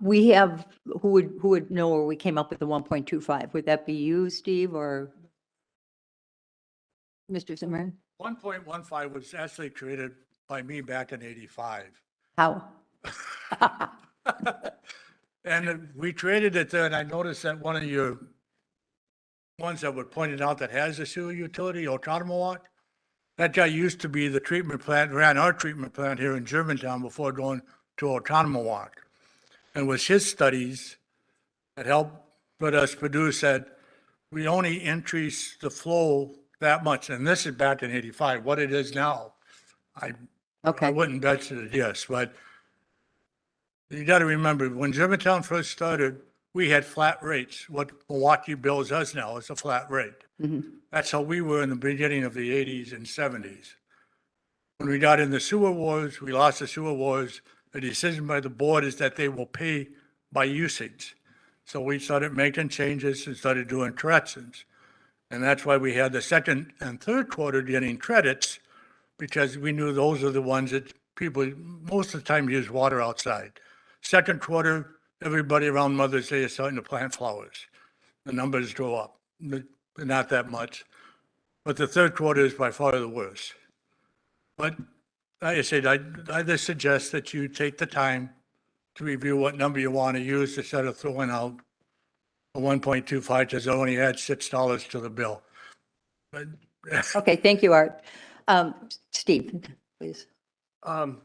We have, who would know where we came up with the 1.25? Would that be you, Steve, or Mr. Zimmerman? 1.15 was actually created by me back in 85. How? And we created it there, and I noticed that one of your ones that were pointed out that has a sewer utility, Oconomowoc, that guy used to be the treatment plant, ran our treatment plant here in Germantown before going to Oconomowoc. And it was his studies that helped let us produce that we only increase the flow that much, and this is back in 85. What it is now, I Okay, wouldn't bet you a yes, but you got to remember, when Germantown first started, we had flat rates. What Milwaukee bills us now is a flat rate. That's how we were in the beginning of the 80s and 70s. When we got in the sewer wars, we lost the sewer wars. The decision by the board is that they will pay by usage. So we started making changes and started doing corrections. And that's why we had the second and third quarter getting credits, because we knew those are the ones that people most of the time use water outside. Second quarter, everybody around Mother's Day is starting to plant flowers. The numbers go up, but not that much. But the third quarter is by far the worst. But like I said, I just suggest that you take the time to review what number you want to use instead of throwing out a 1.25 because it only adds $6 to the bill. But okay, thank you, Art. Steve, please. The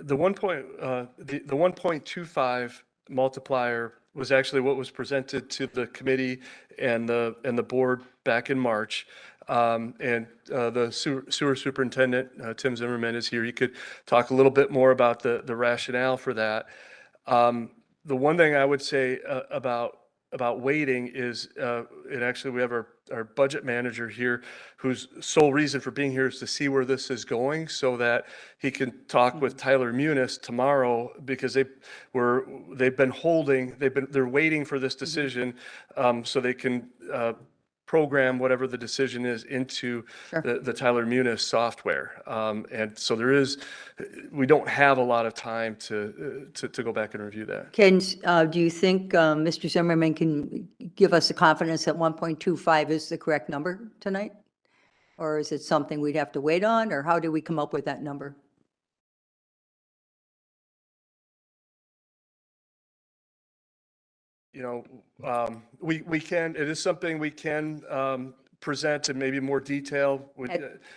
1.25 multiplier was actually what was presented to the committee and the board back in March. The sewer superintendent, Tim Zimmerman, is here. He could talk a little bit more about the rationale for that. The one thing I would say about about waiting is, and actually we have our budget manager here whose sole reason for being here is to see where this is going so that he can talk with Tyler Munis tomorrow because they've been holding, they're waiting for this decision, so they can, program whatever the decision is into Sure. the Tyler Munis software. And so we don't have a lot of time to go back and review that. Do you think Mr. Zimmerman can give us the confidence that 1.25 is the correct number tonight? Or is it something we'd have to wait on, or how do we come up with that number? You know, it is something we can present in maybe more detail with.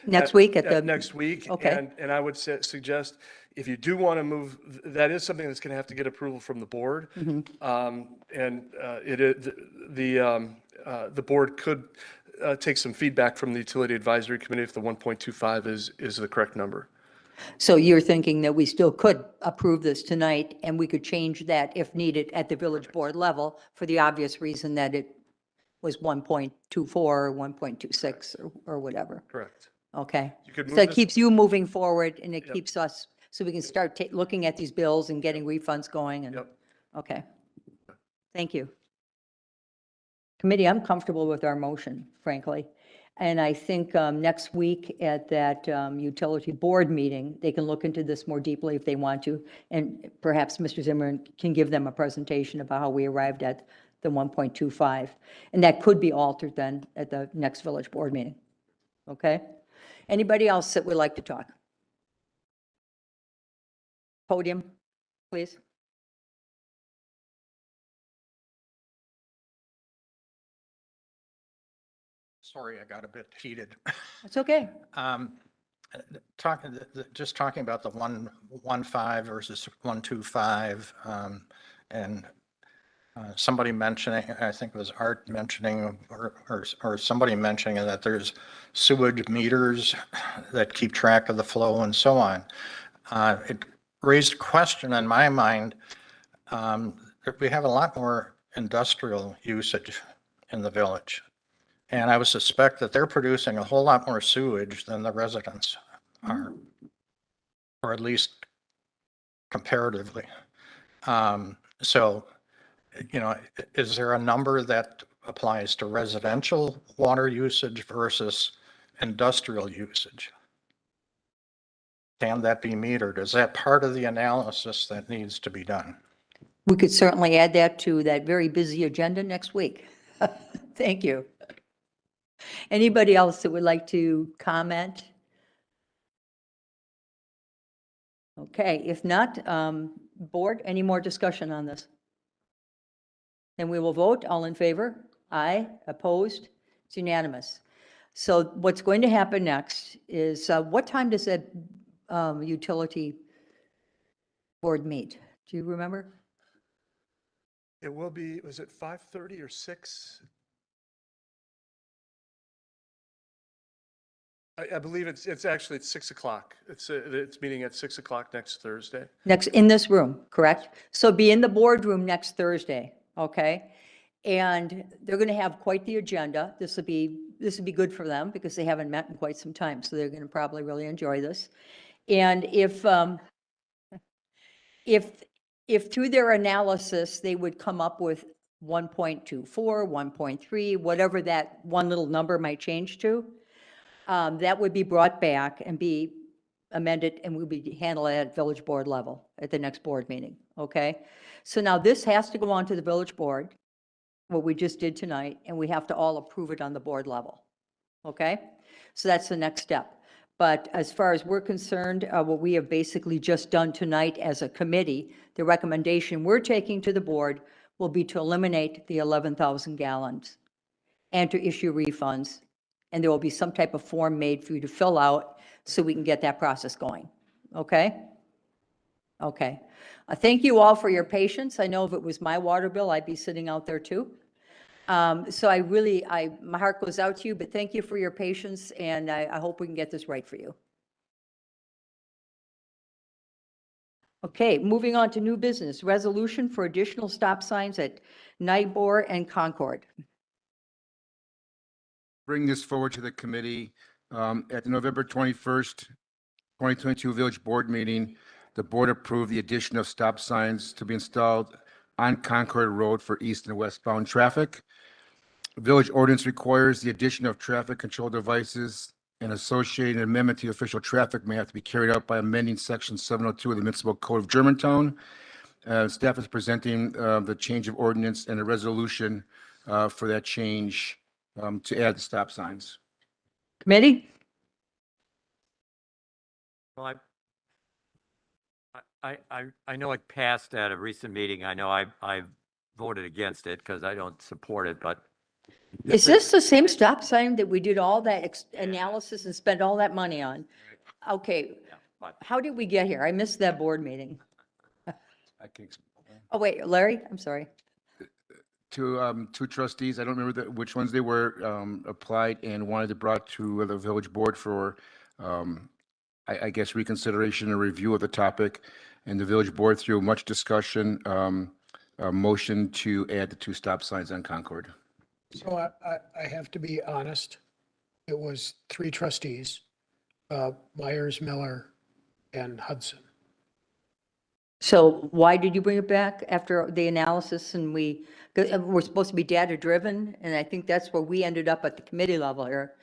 Next week at the. Next week. Okay. And I would suggest, if you do want to move, that is something that's going to have to get approval from the board. And the board could take some feedback from the Utility Advisory Committee if the 1.25 is the correct number. So you're thinking that we still could approve this tonight, and we could change that if needed at the village board level for the obvious reason that it was 1.24 or 1.26 or whatever. Correct. Okay. You could So move it this- keeps you moving forward, and it Yep. keeps us, so we can start looking at these bills and getting refunds going and, Yep. okay. Thank you. Committee, I'm comfortable with our motion, frankly. And I think next week at that utility board meeting, they can look into this more deeply if they want to. And perhaps Mr. Zimmerman can give them a presentation about how we arrived at the 1.25. And that could be altered then at the next village board meeting. Okay? Anybody else that would like to talk? Podium, please. Sorry, I got a bit heated. It's okay. Just talking about the 1.15 versus 1.25, and somebody mentioning, I think it was Art mentioning, or somebody mentioning that there's sewage meters that keep track of the flow and so on. It raised a question in my mind. We have a lot more industrial usage in the village. And I would suspect that they're producing a whole lot more sewage than the residents are, or at least comparatively. So, you know, is there a number that applies to residential water usage versus industrial usage? Can that be metered? Is that part of the analysis that needs to be done? We could certainly add that to that very busy agenda next week. Thank you. Anybody else that would like to comment? Okay, if not, board, any more discussion on this? Then we will vote. All in favor? Aye. Opposed? It's unanimous. So what's going to happen next is, what time does that utility board meet? Do you remember? It will be, was it 5:30 or 6? I believe it's actually at 6 o'clock. It's meeting at 6 o'clock next Thursday. Next, in this room, correct? So be in the boardroom next Thursday, okay? And they're going to have quite the agenda. This would be good for them because they haven't met in quite some time, so they're going to probably really enjoy this. And if through their analysis, they would come up with 1.24, 1.3, whatever that one little number might change to, that would be brought back and be amended, and would be handled at village board level at the next board meeting, okay? So now this has to go on to the village board, what we just did tonight, and we have to all approve it on the board level, okay? So that's the next step. But as far as we're concerned, what we have basically just done tonight as a committee, the recommendation we're taking to the board will be to eliminate the 11,000 gallons and to issue refunds. And there will be some type of form made for you to fill out so we can get that process going. Okay? Okay. Thank you all for your patience. I know if it was my water bill, I'd be sitting out there too. So my heart goes out to you, but thank you for your patience, and I hope we can get this right for you. Okay, moving on to new business, resolution for additional stop signs at Nybor and Concord. Bring this forward to the committee. At the November 21st, 2022 Village Board meeting, the board approved the addition of stop signs to be installed on Concord Road for east and westbound traffic. Village ordinance requires the addition of traffic control devices and associated amendment to the official traffic may have to be carried out by amending section 702 of the Municipal Code of Germantown. Staff is presenting the change of ordinance and a resolution for that change to add the stop signs. Committee? Well, I know it passed at a recent meeting. I know I voted against it because I don't support it, but Is this the same stop sign that we did all that analysis and spent all that money on? Okay, yeah, but how did we get here? I missed that board meeting. I can explain. Oh, wait, Larry, I'm sorry. Two trustees, I don't remember which ones they were, applied and wanted it brought to the village board for, I guess, reconsideration and review of the topic. And the village board, through much discussion, a motion to add the two stop signs on Concord. So I have to be honest. It was three trustees, Myers, Miller, and Hudson. So why did you bring it back after the analysis and we're supposed to be data driven? And I think that's where we ended up at the committee level here.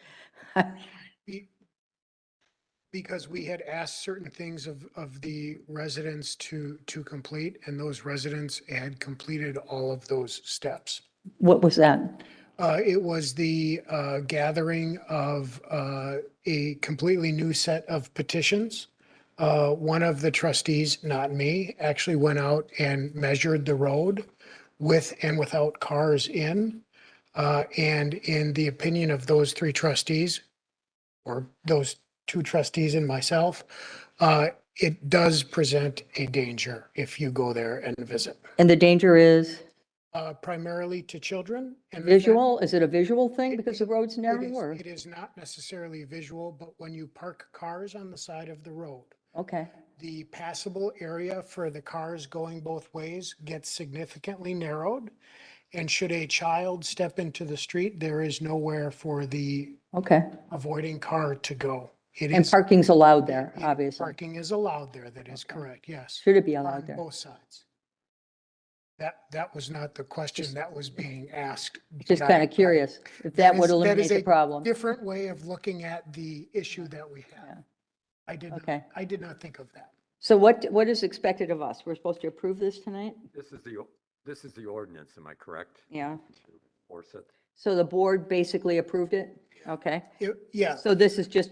Because we had asked certain things of the residents to complete, and those residents had completed all of those steps. What was that? It was the gathering of a completely new set of petitions. One of the trustees, not me, actually went out and measured the road with and without cars in. And in the opinion of those three trustees, or those two trustees and myself, it does present a danger if you go there and visit. And the danger is Primarily to children. And visual? Is it a visual thing It- because the road's It narrow is, or? it is not necessarily visual, but when you park cars on the side of the road, Okay, the passable area for the cars going both ways gets significantly narrowed. And should a child step into the street, there is nowhere for the okay. avoiding car to go. It And is. parking's allowed there, it- obviously. Parking is allowed there. That is correct. Yes. Should it be On allowed there? both sides. That was not the question that was being asked. Just but kind I- of curious if that would is- that eliminate is the a problem. Different way of looking at the issue that we Yeah. have. Okay. I did not think of that. So what is expected of us? We're supposed to approve this tonight? this is the ordinance, am I correct? Yeah. To enforce it? So the board basically approved it? Okay. Yeah, So this is just,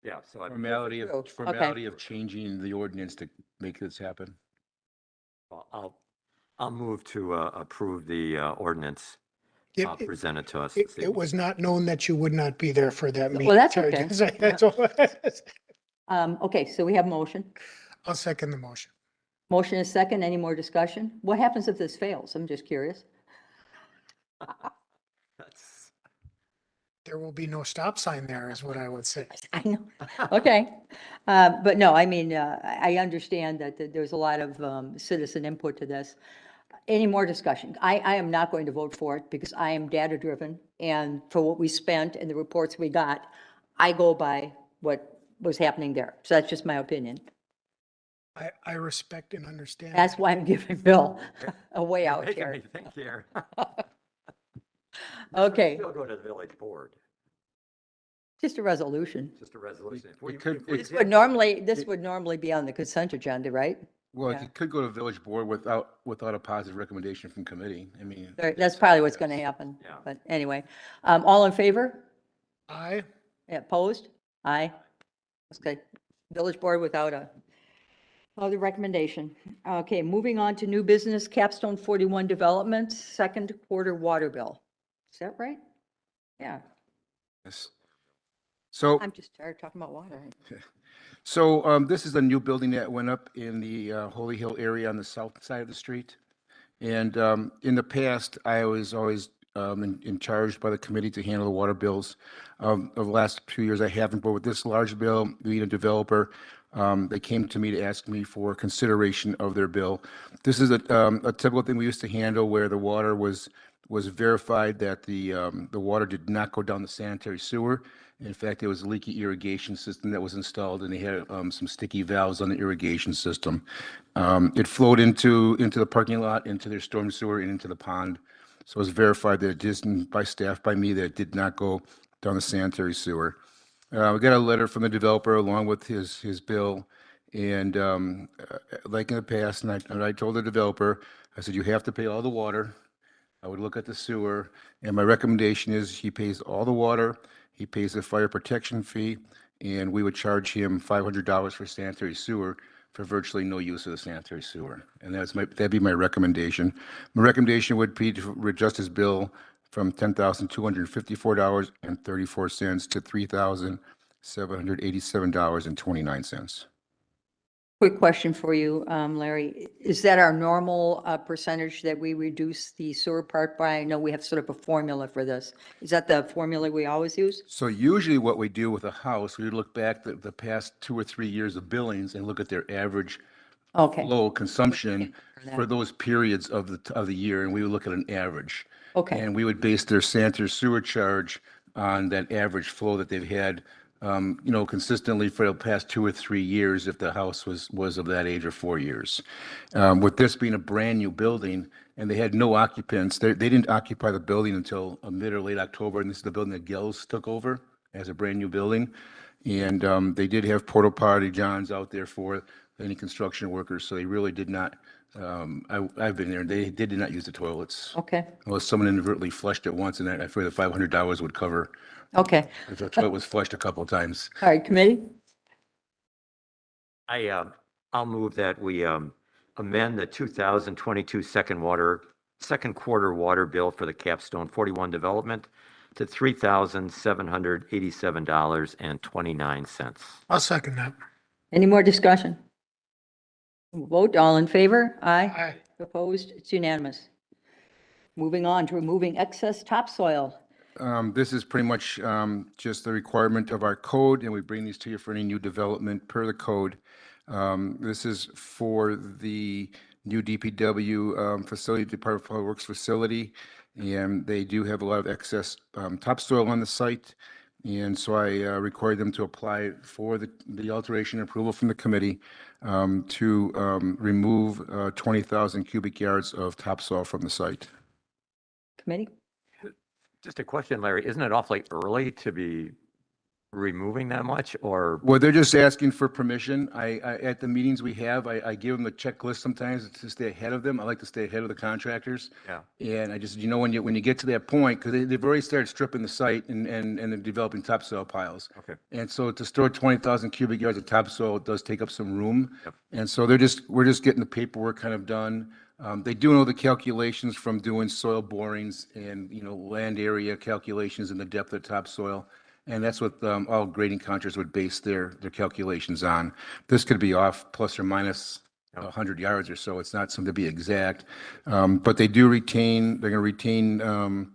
Yeah, so I, Formality True. of, formality of changing the ordinance to make this happen. I'll move to approve the ordinance it, presented to us it, this it evening. was not known that you would not be there for that meeting. Well, that's Sorry, okay. that's all. okay, so we have motion. I'll second the motion. Motion is second. Any more discussion? What happens if this fails? I'm just curious. That's- There will be no stop sign there is what I would say. I know. Okay. But no, I mean, I understand that there's a lot of citizen input to this. Any more discussion? I am not going to vote for it because I am data driven. And for what we spent and the reports we got, I go by what was happening there. So that's just my opinion. I respect and understand. That's why I'm giving Bill a way out Making here. me think here. Okay, Still go to the village board, just a resolution. just a resolution. If It we- could- if we This did- would normally be on the consent agenda, right? Well, Yeah. it could go to village board without a positive recommendation from committee. I mean. That's probably what's going to happen. Yeah. But anyway, all in favor? I, Opposed? Aye. Okay, village board without a other recommendation. Okay, moving on to new business, Capstone 41 Development, second quarter water bill. Is that right? Yeah, Yes. So. I'm just tired of talking about water. So this is a new building that went up in the Holy Hill area on the south side of the street. And in the past, I was always in charge by the committee to handle the water bills. Of the last 2 years, I haven't, but with this large bill, being a developer, They came to me to ask me for consideration of their bill. This is a typical thing we used to handle where the water was verified that the water did not go down the sanitary sewer. In fact, there was a leaky irrigation system that was installed, and they had some sticky valves on the irrigation system. It flowed into the parking lot, into their storm sewer, and into the pond. So it was verified that it didn't, by staff, by me, that it did not go down the sanitary sewer. We got a letter from the developer along with his bill. And like in the past, and I told the developer, I said, you have to pay all the water. I would look at the sewer, and my recommendation is he pays all the water, he pays the fire protection fee, and we would charge him $500 for sanitary sewer for virtually no use of the sanitary sewer. And that'd be my recommendation. My recommendation would be to adjust his bill from $10,254.34 to $3,787.29. Quick question for you, Larry. Is that our normal percentage that we reduce the sewer part by? I know we have sort of a formula for this. Is that the formula we always use? So usually what we do with a house, we look back the past 2 or 3 years of billings and look at their average Okay, flow consumption that. for those periods of the year, and we would look at an average. okay, And we would base their sanitary sewer charge on that average flow that they've had, consistently for the past 2 or 3 years if the house was of that age, or 4 years. With this being a brand new building and they had no occupants, they didn't occupy the building until mid or late October, and this is the building that Gills took over as a brand new building. And they did have porta potty johns out there for any construction workers, so they really did not. I've been there. They did not use the toilets. okay, Unless someone inadvertently flushed it once, and I figured the $500 would cover okay. if the toilet was flushed a couple of times. All right, committee? I'll move that we amend the 2022 second quarter water bill for the Capstone 41 development to $3,787.29. I'll second that. Any more discussion? Vote, all in favor? Aye. Aye. Opposed? It's unanimous. Moving on to removing excess topsoil. This is pretty much just the requirement of our code, and we bring these to you for any new development per the code. This is for the new DPW facility, Department of Public Works facility, and they do have a lot of excess topsoil on the site. And so I required them to apply for the alteration approval from the committee to remove 20,000 cubic yards of topsoil from the site. Committee? Just a question, Larry, isn't it awfully early to be removing that much, or? Well, they're just asking for permission. At the meetings we have, I give them a checklist sometimes to stay ahead of them. I like to stay ahead of the contractors. Yeah. And I just, when you get to that point, because they've already started stripping the site and they're developing topsoil piles. Okay. And so to store 20,000 cubic yards of topsoil, it does take up some room. Yep. And so we're just getting the paperwork kind of done. They do know the calculations from doing soil borings and, land area calculations and the depth of topsoil. And that's what all grading contractors would base their calculations on. This could be off plus or minus 100 yards or so. It's not something to be exact. But they're going to retain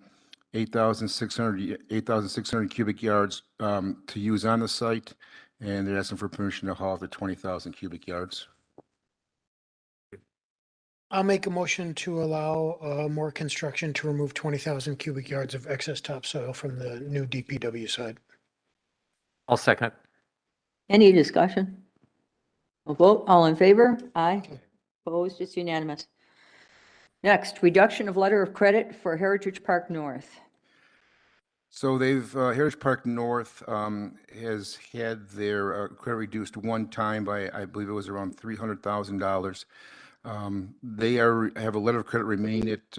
8,600 cubic yards to use on the site. And they're asking for permission to haul the 20,000 cubic yards. I'll make a motion to allow more construction to remove 20,000 cubic yards of excess topsoil from the new DPW side. I'll second it. Any discussion? A vote, all in favor? Aye. Opposed? It's unanimous. Next, reduction of letter of credit for Heritage Park North. So Heritage Park North has had their credit reduced one time by, I believe it was around $300,000. They have a letter of credit remaining at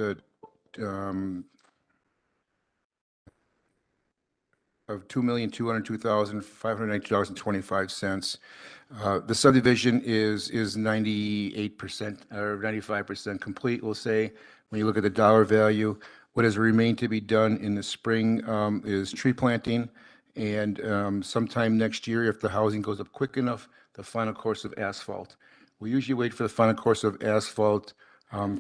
of $2,202,590.25. The subdivision is 98% or 95% complete, we'll say. When you look at the dollar value, what has remained to be done in the spring is tree planting, and sometime next year, if the housing goes up quick enough, the final course of asphalt. We usually wait for the final course of asphalt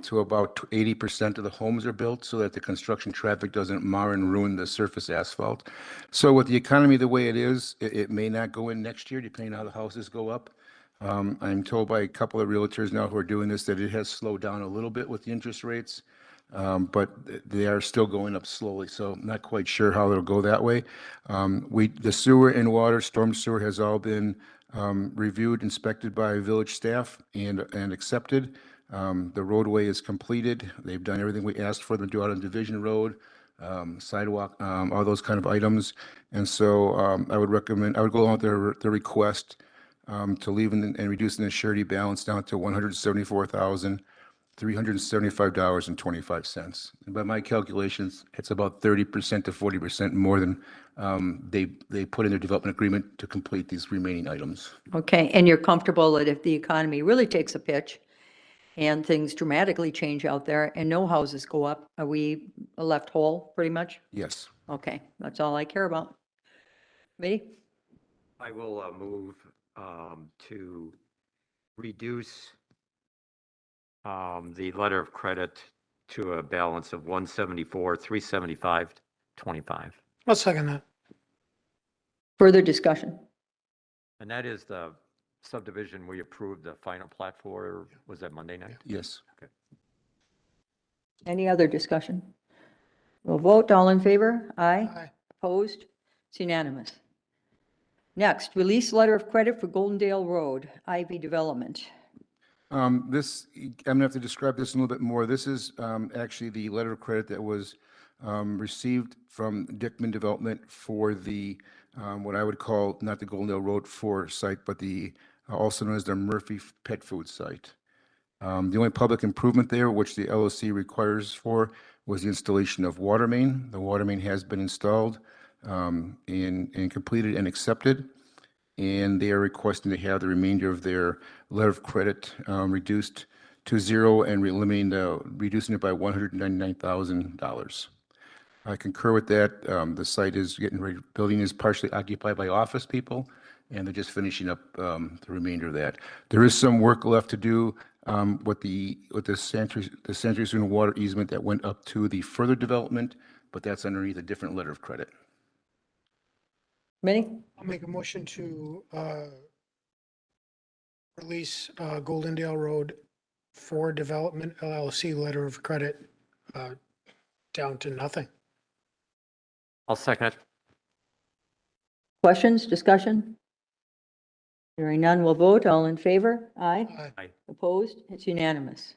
to about 80% of the homes are built so that the construction traffic doesn't mar and ruin the surface asphalt. So with the economy the way it is, it may not go in next year, depending on how the houses go up. I'm told by a couple of realtors now who are doing this that it has slowed down a little bit with the interest rates, but they are still going up slowly, so I'm not quite sure how it'll go that way. The sewer and water, storm sewer has all been reviewed, inspected by village staff and accepted. The roadway is completed. They've done everything we asked for them to do out on Division Road, sidewalk, all those kind of items. And so I would go along with their request to leave and reducing the surety balance down to $174,375.25. And by my calculations, it's about 30% to 40% more than they put in their development agreement to complete these remaining items. Okay, and you're comfortable that if the economy really takes a pitch and things dramatically change out there and no houses go up, are we left whole pretty much? Yes. Okay, that's all I care about. Committee? I will move to reduce the letter of credit to a balance of 174,375.25. I'll second that. Further discussion? And that is the subdivision we approved the final plat for, was that Monday night? Yes. Any other discussion? We'll vote. All in favor? Aye. Aye. Opposed? It's unanimous. Next, release letter of credit for Goldendale Road, Ivy Development. I'm gonna have to describe this a little bit more. This is actually the letter of credit that was received from Dickman Development for the, what I would call, not the Goldendale Road 4 site, but the, also known as the Murphy Pet Food site. The only public improvement there, which the LOC requires for, was the installation of water main. The water main has been installed and completed and accepted. And they are requesting to have the remainder of their letter of credit reduced to zero and reducing it by $199,000. I concur with that. The site is getting ready, building is partially occupied by office people, and they're just finishing up the remainder of that. There is some work left to do with the sanitary sewer and water easement that went up to the further development, but that's underneath a different letter of credit. Committee? I'll make a motion to release Goldendale Road for Development LLC letter of credit down to nothing. I'll second it. Questions, discussion? Hearing none, we'll vote. All in favor? Aye. Aye. Opposed? It's unanimous.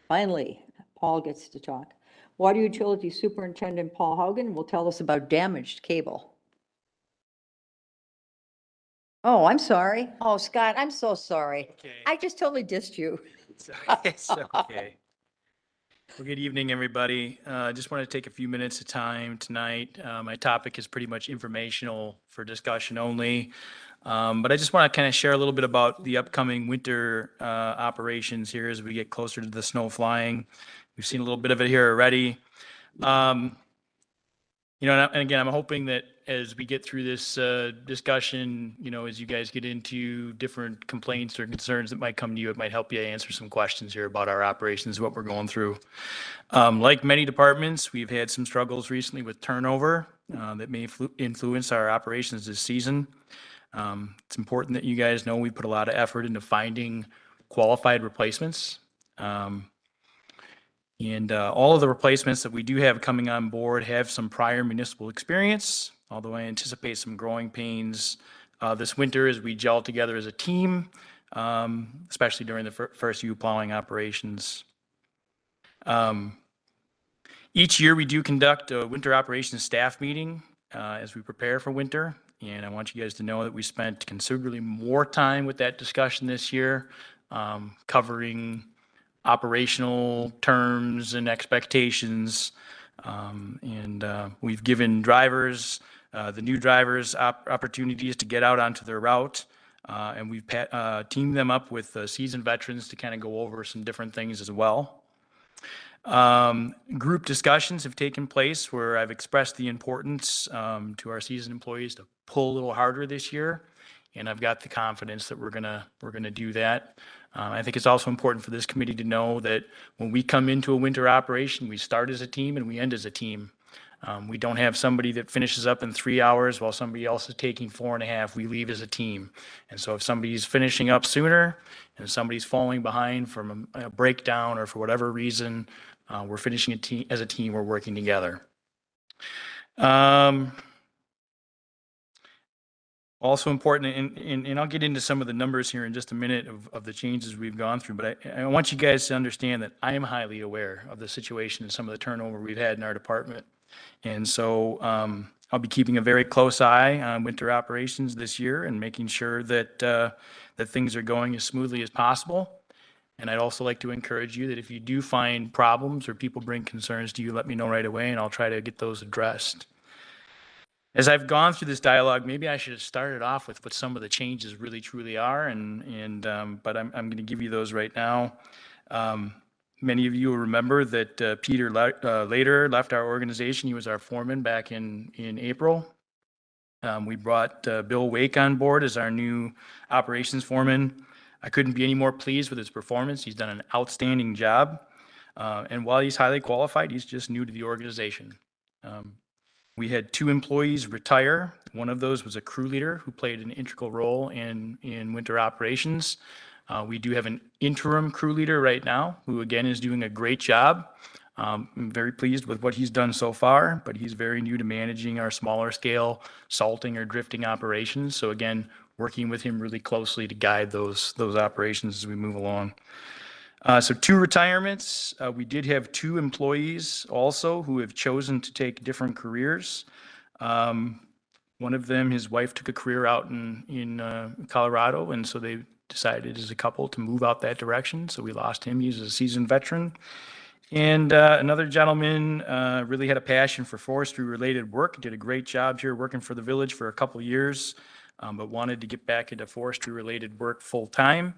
Finally, Paul gets to talk. Water Utility Superintendent Paul Haugen will tell us about damaged cable. Oh, I'm sorry. Oh, Scott, I'm so sorry. Okay. I just totally dissed you. It's okay. Well, good evening, everybody. Just want to take a few minutes of time tonight. My topic is pretty much informational for discussion only. But I just want to kind of share a little bit about the upcoming winter operations here as we get closer to the snow flying. We've seen a little bit of it here already. You know, and again, I'm hoping that as we get through this discussion, you know, as you guys get into different complaints or concerns that might come to you, it might help you answer some questions here about our operations, what we're going through. Like many departments, we've had some struggles recently with turnover that may influence our operations this season. It's important that you guys know we put a lot of effort into finding qualified replacements. And all of the replacements that we do have coming on board have some prior municipal experience, although I anticipate some growing pains this winter as we gel together as a team, especially during the first few plowing operations. Each year we do conduct a winter operations staff meeting as we prepare for winter. And I want you guys to know that we spent considerably more time with that discussion this year, covering operational terms and expectations. We've given drivers, the new drivers, opportunities to get out onto their route. And we've teamed them up with seasoned veterans to kind of go over some different things as well. Group discussions have taken place where I've expressed the importance to our seasoned employees to pull a little harder this year. And I've got the confidence that we're gonna do that. I think it's also important for this committee to know that when we come into a winter operation, we start as a team and we end as a team. We don't have somebody that finishes up in 3 hours while somebody else is taking 4.5. We leave as a team. And so if somebody's finishing up sooner and somebody's falling behind from a breakdown or for whatever reason, we're finishing as a team, we're working together. Also important, and I'll get into some of the numbers here in just a minute of the changes we've gone through, but I want you guys to understand that I am highly aware of the situation and some of the turnover we've had in our department. And so I'll be keeping a very close eye on winter operations this year and making sure that, that things are going as smoothly as possible. And I'd also like to encourage you that if you do find problems or people bring concerns to you, let me know right away and I'll try to get those addressed. As I've gone through this dialogue, maybe I should have started off with what some of the changes really truly are, but I'm going to give you those right now. Many of you will remember that Peter later left our organization. He was our foreman back in April. We brought Bill Wake on board as our new operations foreman. I couldn't be any more pleased with his performance. He's done an outstanding job. And while he's highly qualified, he's just new to the organization. We had 2 employees retire. One of those was a crew leader who played an integral role in winter operations. We do have an interim crew leader right now who again is doing a great job. I'm very pleased with what he's done so far, but he's very new to managing our smaller scale salting or drifting operations. So again, working with him really closely to guide those operations as we move along. So 2 retirements. We did have 2 employees also who have chosen to take different careers. One of them, his wife took a career out in Colorado, and so they decided as a couple to move out that direction. So we lost him. He's a seasoned veteran. And another gentleman really had a passion for forestry-related work, did a great job here working for the village for a couple years, but wanted to get back into forestry-related work full-time.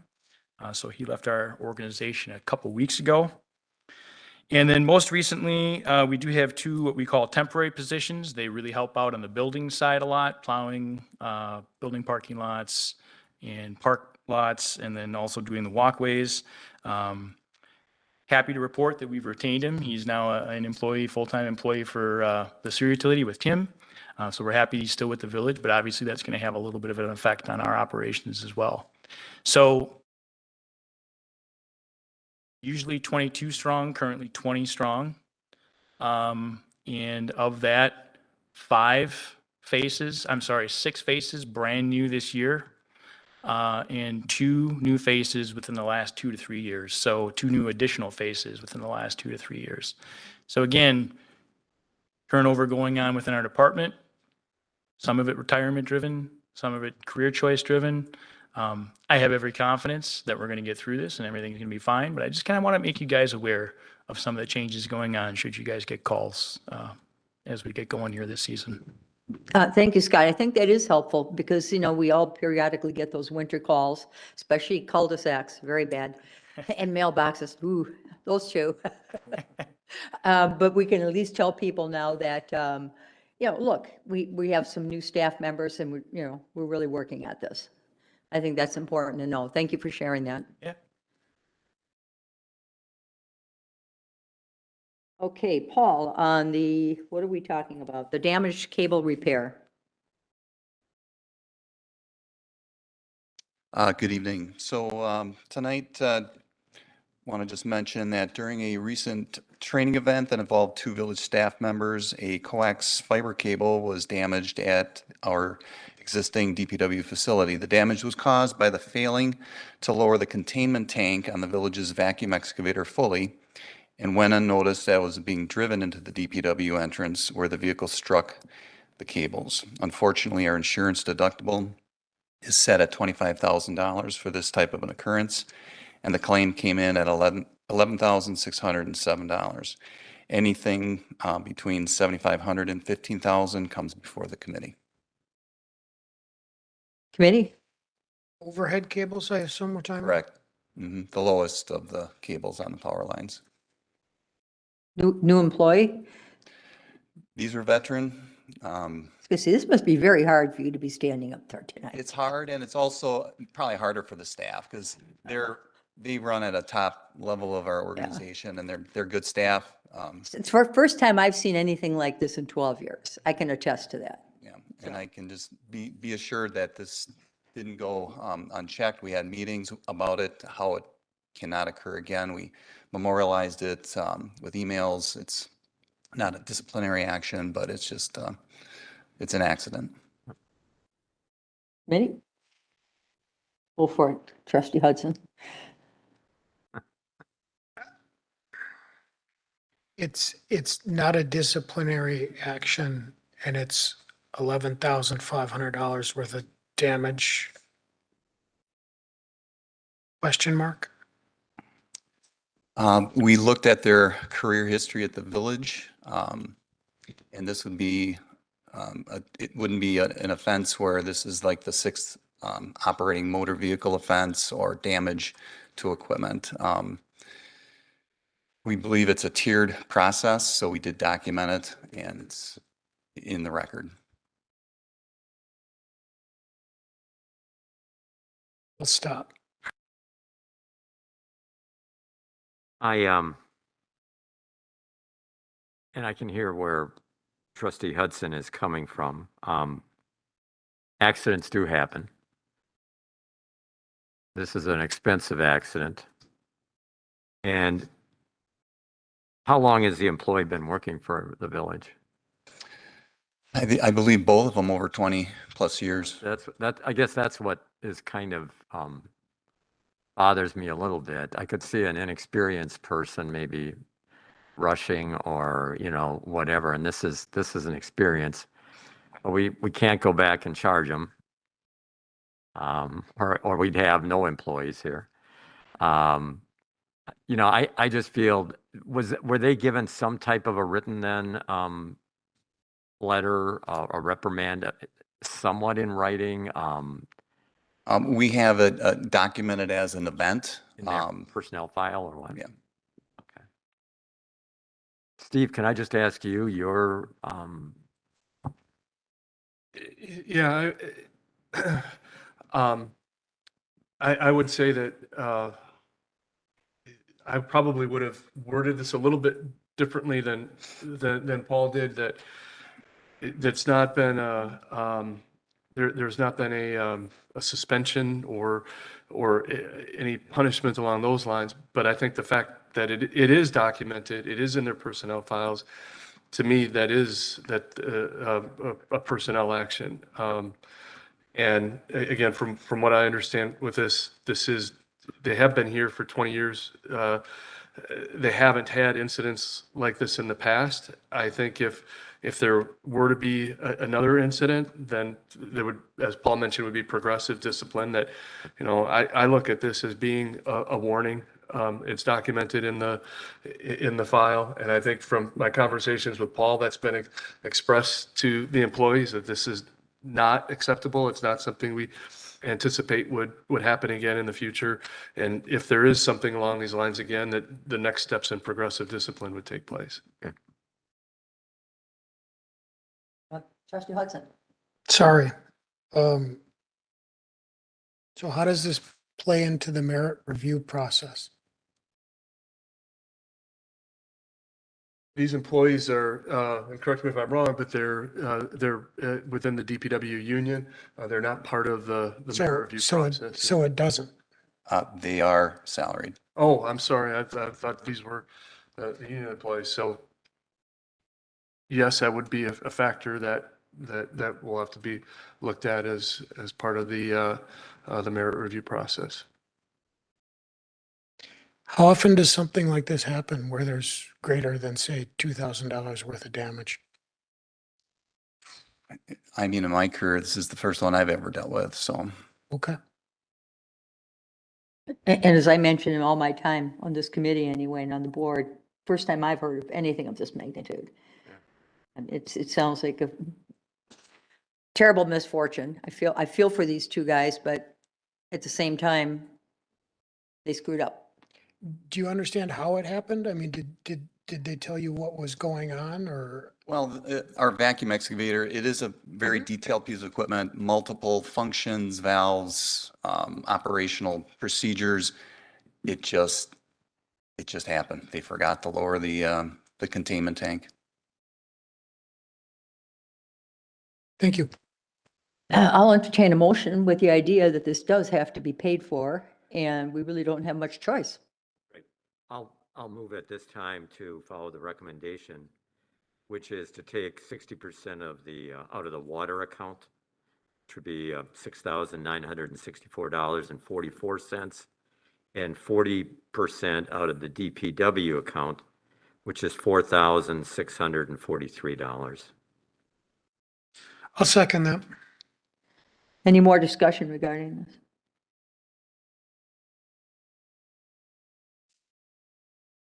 So he left our organization a couple weeks ago. And then most recently, we do have 2 what we call temporary positions. They really help out on the building side a lot, plowing, building parking lots and park lots, and then also doing the walkways. Happy to report that we've retained him. He's now an employee, full-time employee for the sewer utility with Tim. So we're happy he's still with the village, but obviously that's going to have a little bit of an effect on our operations as well. So usually 22 strong, currently 20 strong. And of that, 6 faces brand new this year, and 2 new faces within the last 2 to 3 years. So 2 new additional faces within the last 2 to 3 years. So again, turnover going on within our department, some of it retirement driven, some of it career choice driven. I have every confidence that we're going to get through this and everything's going to be fine, but I just kind of want to make you guys aware of some of the changes going on should you guys get calls as we get going here this season. Thank you, Scott. I think that is helpful because, you know, we all periodically get those winter calls, especially cul-de-sacs, very bad, and mailboxes, ooh, those 2. But we can at least tell people now that, you know, look, we have some new staff members and we're really working at this. I think that's important to know. Thank you for sharing that. Yeah. Okay, Paul, on what are we talking about? The damaged cable repair. Good evening. So tonight, want to just mention that during a recent training event that involved 2 village staff members, a coax fiber cable was damaged at our existing DPW facility. The damage was caused by the failing to lower the containment tank on the village's vacuum excavator fully, and when unnoticed, that was being driven into the DPW entrance where the vehicle struck the cables. Unfortunately, our insurance deductible is set at $25,000 for this type of an occurrence, and the claim came in at $11,607. Anything between $7,500 and $15,000 comes before the committee. Committee? Overhead cables, I assume we're talking about? Correct. The lowest of the cables on the power lines. New employee? These are veteran. See, this must be very hard for you to be standing up there tonight. It's hard, and it's also probably harder for the staff because they're They run at a top level of our organization, and they're good staff. It's the first time I've seen anything like this in 12 years. I can attest to that. Yeah, and I can just be assured that this didn't go unchecked. We had meetings about it, how it cannot occur again. We memorialized it with emails. It's not a disciplinary action, but it's just, it's an accident. Ready? Go for it, Trustee Hudson. It's not a disciplinary action, and it's $11,500 worth of damage. Question mark? We looked at their career history at the village, and this would be, it wouldn't be an offense where this is like the sixth operating motor vehicle offense or damage to equipment. We believe it's a tiered process, so we did document it, and it's in the record. We'll stop. And I can hear where Trustee Hudson is coming from. Accidents do happen. This is an expensive accident. And how long has the employee been working for the village? I believe both of them over 20 plus years. I guess that's what is kind of bothers me a little bit. I could see an inexperienced person maybe rushing or, whatever. And this is an experience. But we can't go back and charge them. Or we'd have no employees here. I just feel, were they given some type of a written then letter, a reprimand, somewhat in writing? We have it documented as an event. In their personnel file or what? Yeah. Okay. Steve, can I just ask you, your Yeah, I would say that I probably would have worded this a little bit differently than Paul did. That's not been there's not been a suspension or any punishment along those lines. But I think the fact that it is documented, it is in their personnel files. To me, that is a personnel action. And again, from what I understand with this is, they have been here for 20 years. They haven't had incidents like this in the past. I think if there were to be another incident, then there would, as Paul mentioned, would be progressive discipline. That, I look at this as being a warning. It's documented in the file, and I think from my conversations with Paul, that's been expressed to the employees that this is not acceptable. It's not something we anticipate would happen again in the future. And if there is something along these lines again, that the next steps in progressive discipline would take place. Okay. Trustee Hudson. Sorry. So how does this play into the merit review process? These employees are, and correct me if I'm wrong, but they're within the DPW union. They're not part of the merit review process. So it doesn't. They are salaried. Oh, I'm sorry. I thought these were the union employees. So yes, that would be a factor that will have to be looked at as part of the merit review process. How often does something like this happen where there's greater than, say, $2,000 worth of damage? I mean, in my career, this is the first one I've ever dealt with, so. Okay. And as I mentioned in all my time on this committee anyway, and on the board, first time I've heard of anything of this magnitude. And it sounds like a terrible misfortune. I feel for these two guys, but at the same time, they screwed up. Do you understand how it happened? I mean, did they tell you what was going on, or? Well, our vacuum excavator, it is a very detailed piece of equipment, multiple functions, valves, operational procedures. it just happened. They forgot to lower the containment tank. Thank you. I'll entertain a motion with the idea that this does have to be paid for, and we really don't have much choice. I'll move at this time to follow the recommendation, which is to take 60% of the, out of the water account, which would be $6,964.44, and 40% out of the DPW account, which is $4,643. I'll second that. Any more discussion regarding this?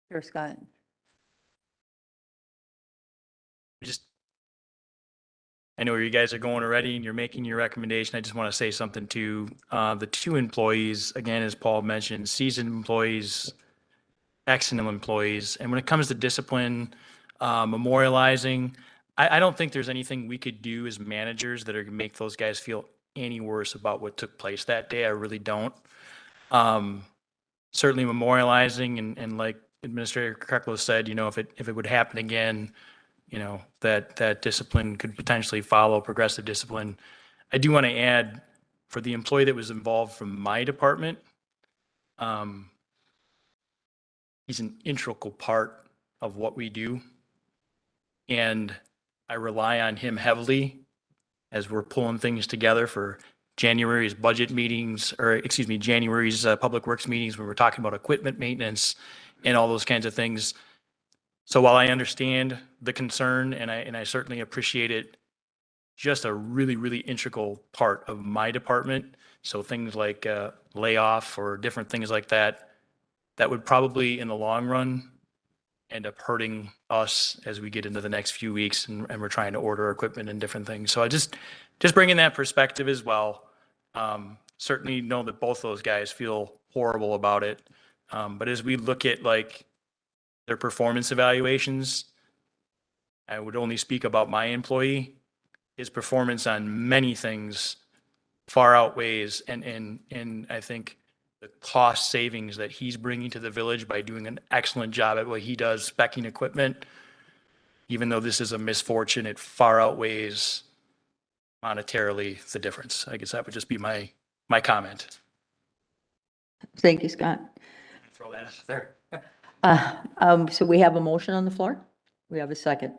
Here, Scott. I know where you guys are going already and you're making your recommendation. I just want to say something to the two employees, again, as Paul mentioned, seasoned employees, excellent employees. And when it comes to discipline, memorializing, I don't think there's anything we could do as managers that are going to make those guys feel any worse about what took place that day. I really don't. Certainly memorializing and like Administrator Krecklo said, if it would happen again, that discipline could potentially follow progressive discipline. I do want to add, for the employee that was involved from my department, he's an integral part of what we do. And I rely on him heavily as we're pulling things together for January's budget meetings, January's Public Works meetings, where we're talking about equipment maintenance and all those kinds of things. So while I understand the concern and I certainly appreciate it, just a really, really integral part of my department. So things like layoff or different things like that, that would probably in the long run end up hurting us as we get into the next few weeks and we're trying to order equipment and different things. So I just bringing that perspective as well. Certainly know that both those guys feel horrible about it. But as we look at like their performance evaluations, I would only speak about my employee. His performance on many things far outweighs and I think the cost savings that he's bringing to the village by doing an excellent job at what he does, speccing equipment. Even though this is a misfortune, it far outweighs monetarily the difference. I guess that would just be my comment. Thank you, Scott. Throw that out there. So we have a motion on the floor. We have a second.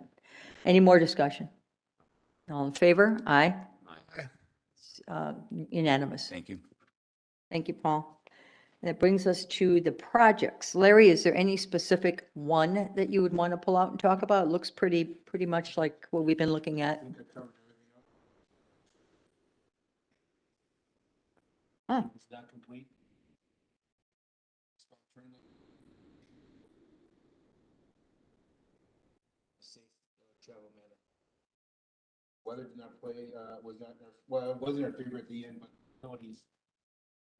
Any more discussion? All in favor? Aye. Unanimous. Thank you. Thank you, Paul. That brings us to the projects. Larry, is there any specific one that you would want to pull out and talk about? It looks pretty much like what we've been looking at. Ah, It's not complete. Weather did not play, was not, well, it wasn't our favorite at the end, but facilities,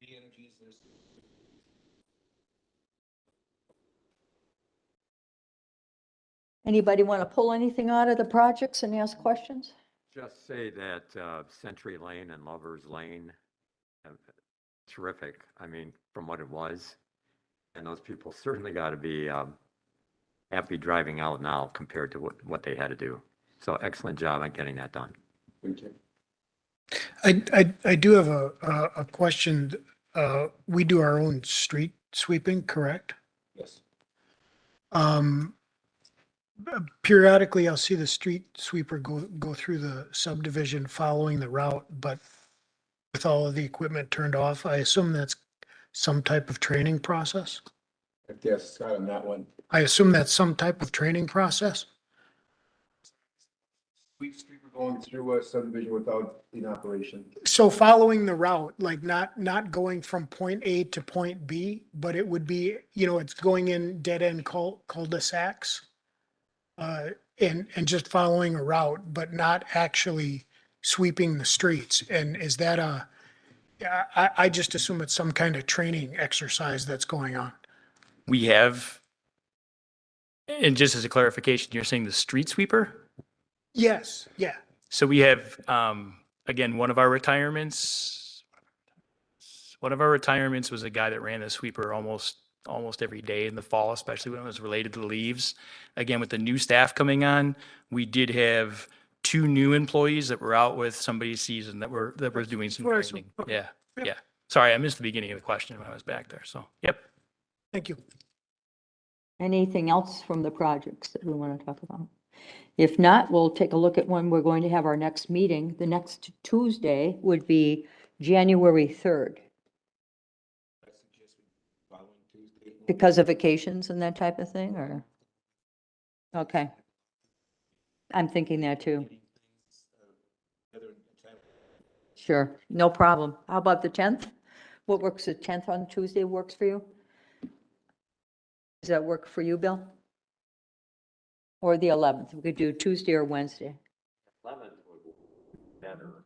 the energies, there's. anybody want to pull anything out of the projects and ask questions? Just say that Century Lane and Lovers Lane, terrific. I mean, from what it was. And those people certainly got to be happy driving out now compared to what they had to do. So excellent job on getting that done. I do have a question. We do our own street sweeping, correct? Yes. Periodically, I'll see the street sweeper go through the subdivision following the route, but with all of the equipment turned off, I assume that's some type of training process? Yes, Scott, on that one. I assume that's some type of training process? Street were going through a subdivision without in operation. So following the route, like not going from point A to point B, but it would be, it's going in dead end cul-de-sacs. And just following a route, but not actually sweeping the streets. And is that I just assume it's some kind of training exercise that's going on. We have, and just as a clarification, you're saying the street sweeper? Yes, yeah. So we have, again, one of our retirements was a guy that ran the sweeper almost almost every day in the fall, especially when it was related to leaves. Again, with the new staff coming on, we did have 2 new employees that were out with somebody's season that were doing some Right, so- training. okay. Yeah, Yep. yeah. Sorry, I missed the beginning of the question when I was back there. So, yep. Thank you. Anything else from the projects that we want to talk about? If not, we'll take a look at when we're going to have our next meeting. The next Tuesday would be January 3rd. Because of vacations and that type of thing, or? Okay. I'm thinking that too. Sure, no problem. How about the 10th? What works, the 10th on Tuesday works for you? Does that work for you, Bill? Or the 11th? We could do Tuesday or Wednesday. 11th would be better.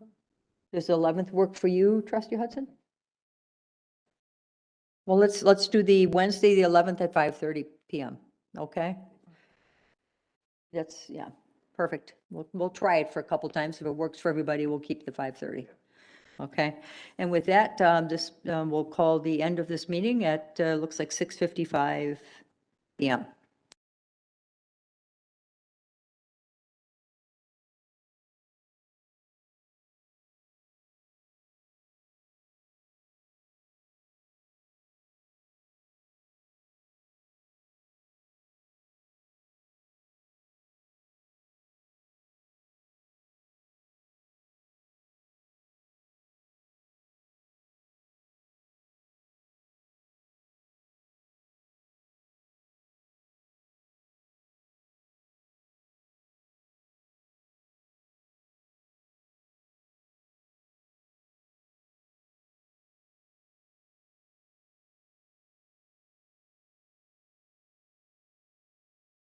Does the 11th work for you, Trustee Hudson? Well, let's do the Wednesday, the 11th at 5:30 PM, okay? That's, yeah, perfect. We'll try it for a couple times. If it works for everybody, we'll keep the 5:30. Okay? And with that, we'll call the end of this meeting at, looks like 6:55 PM.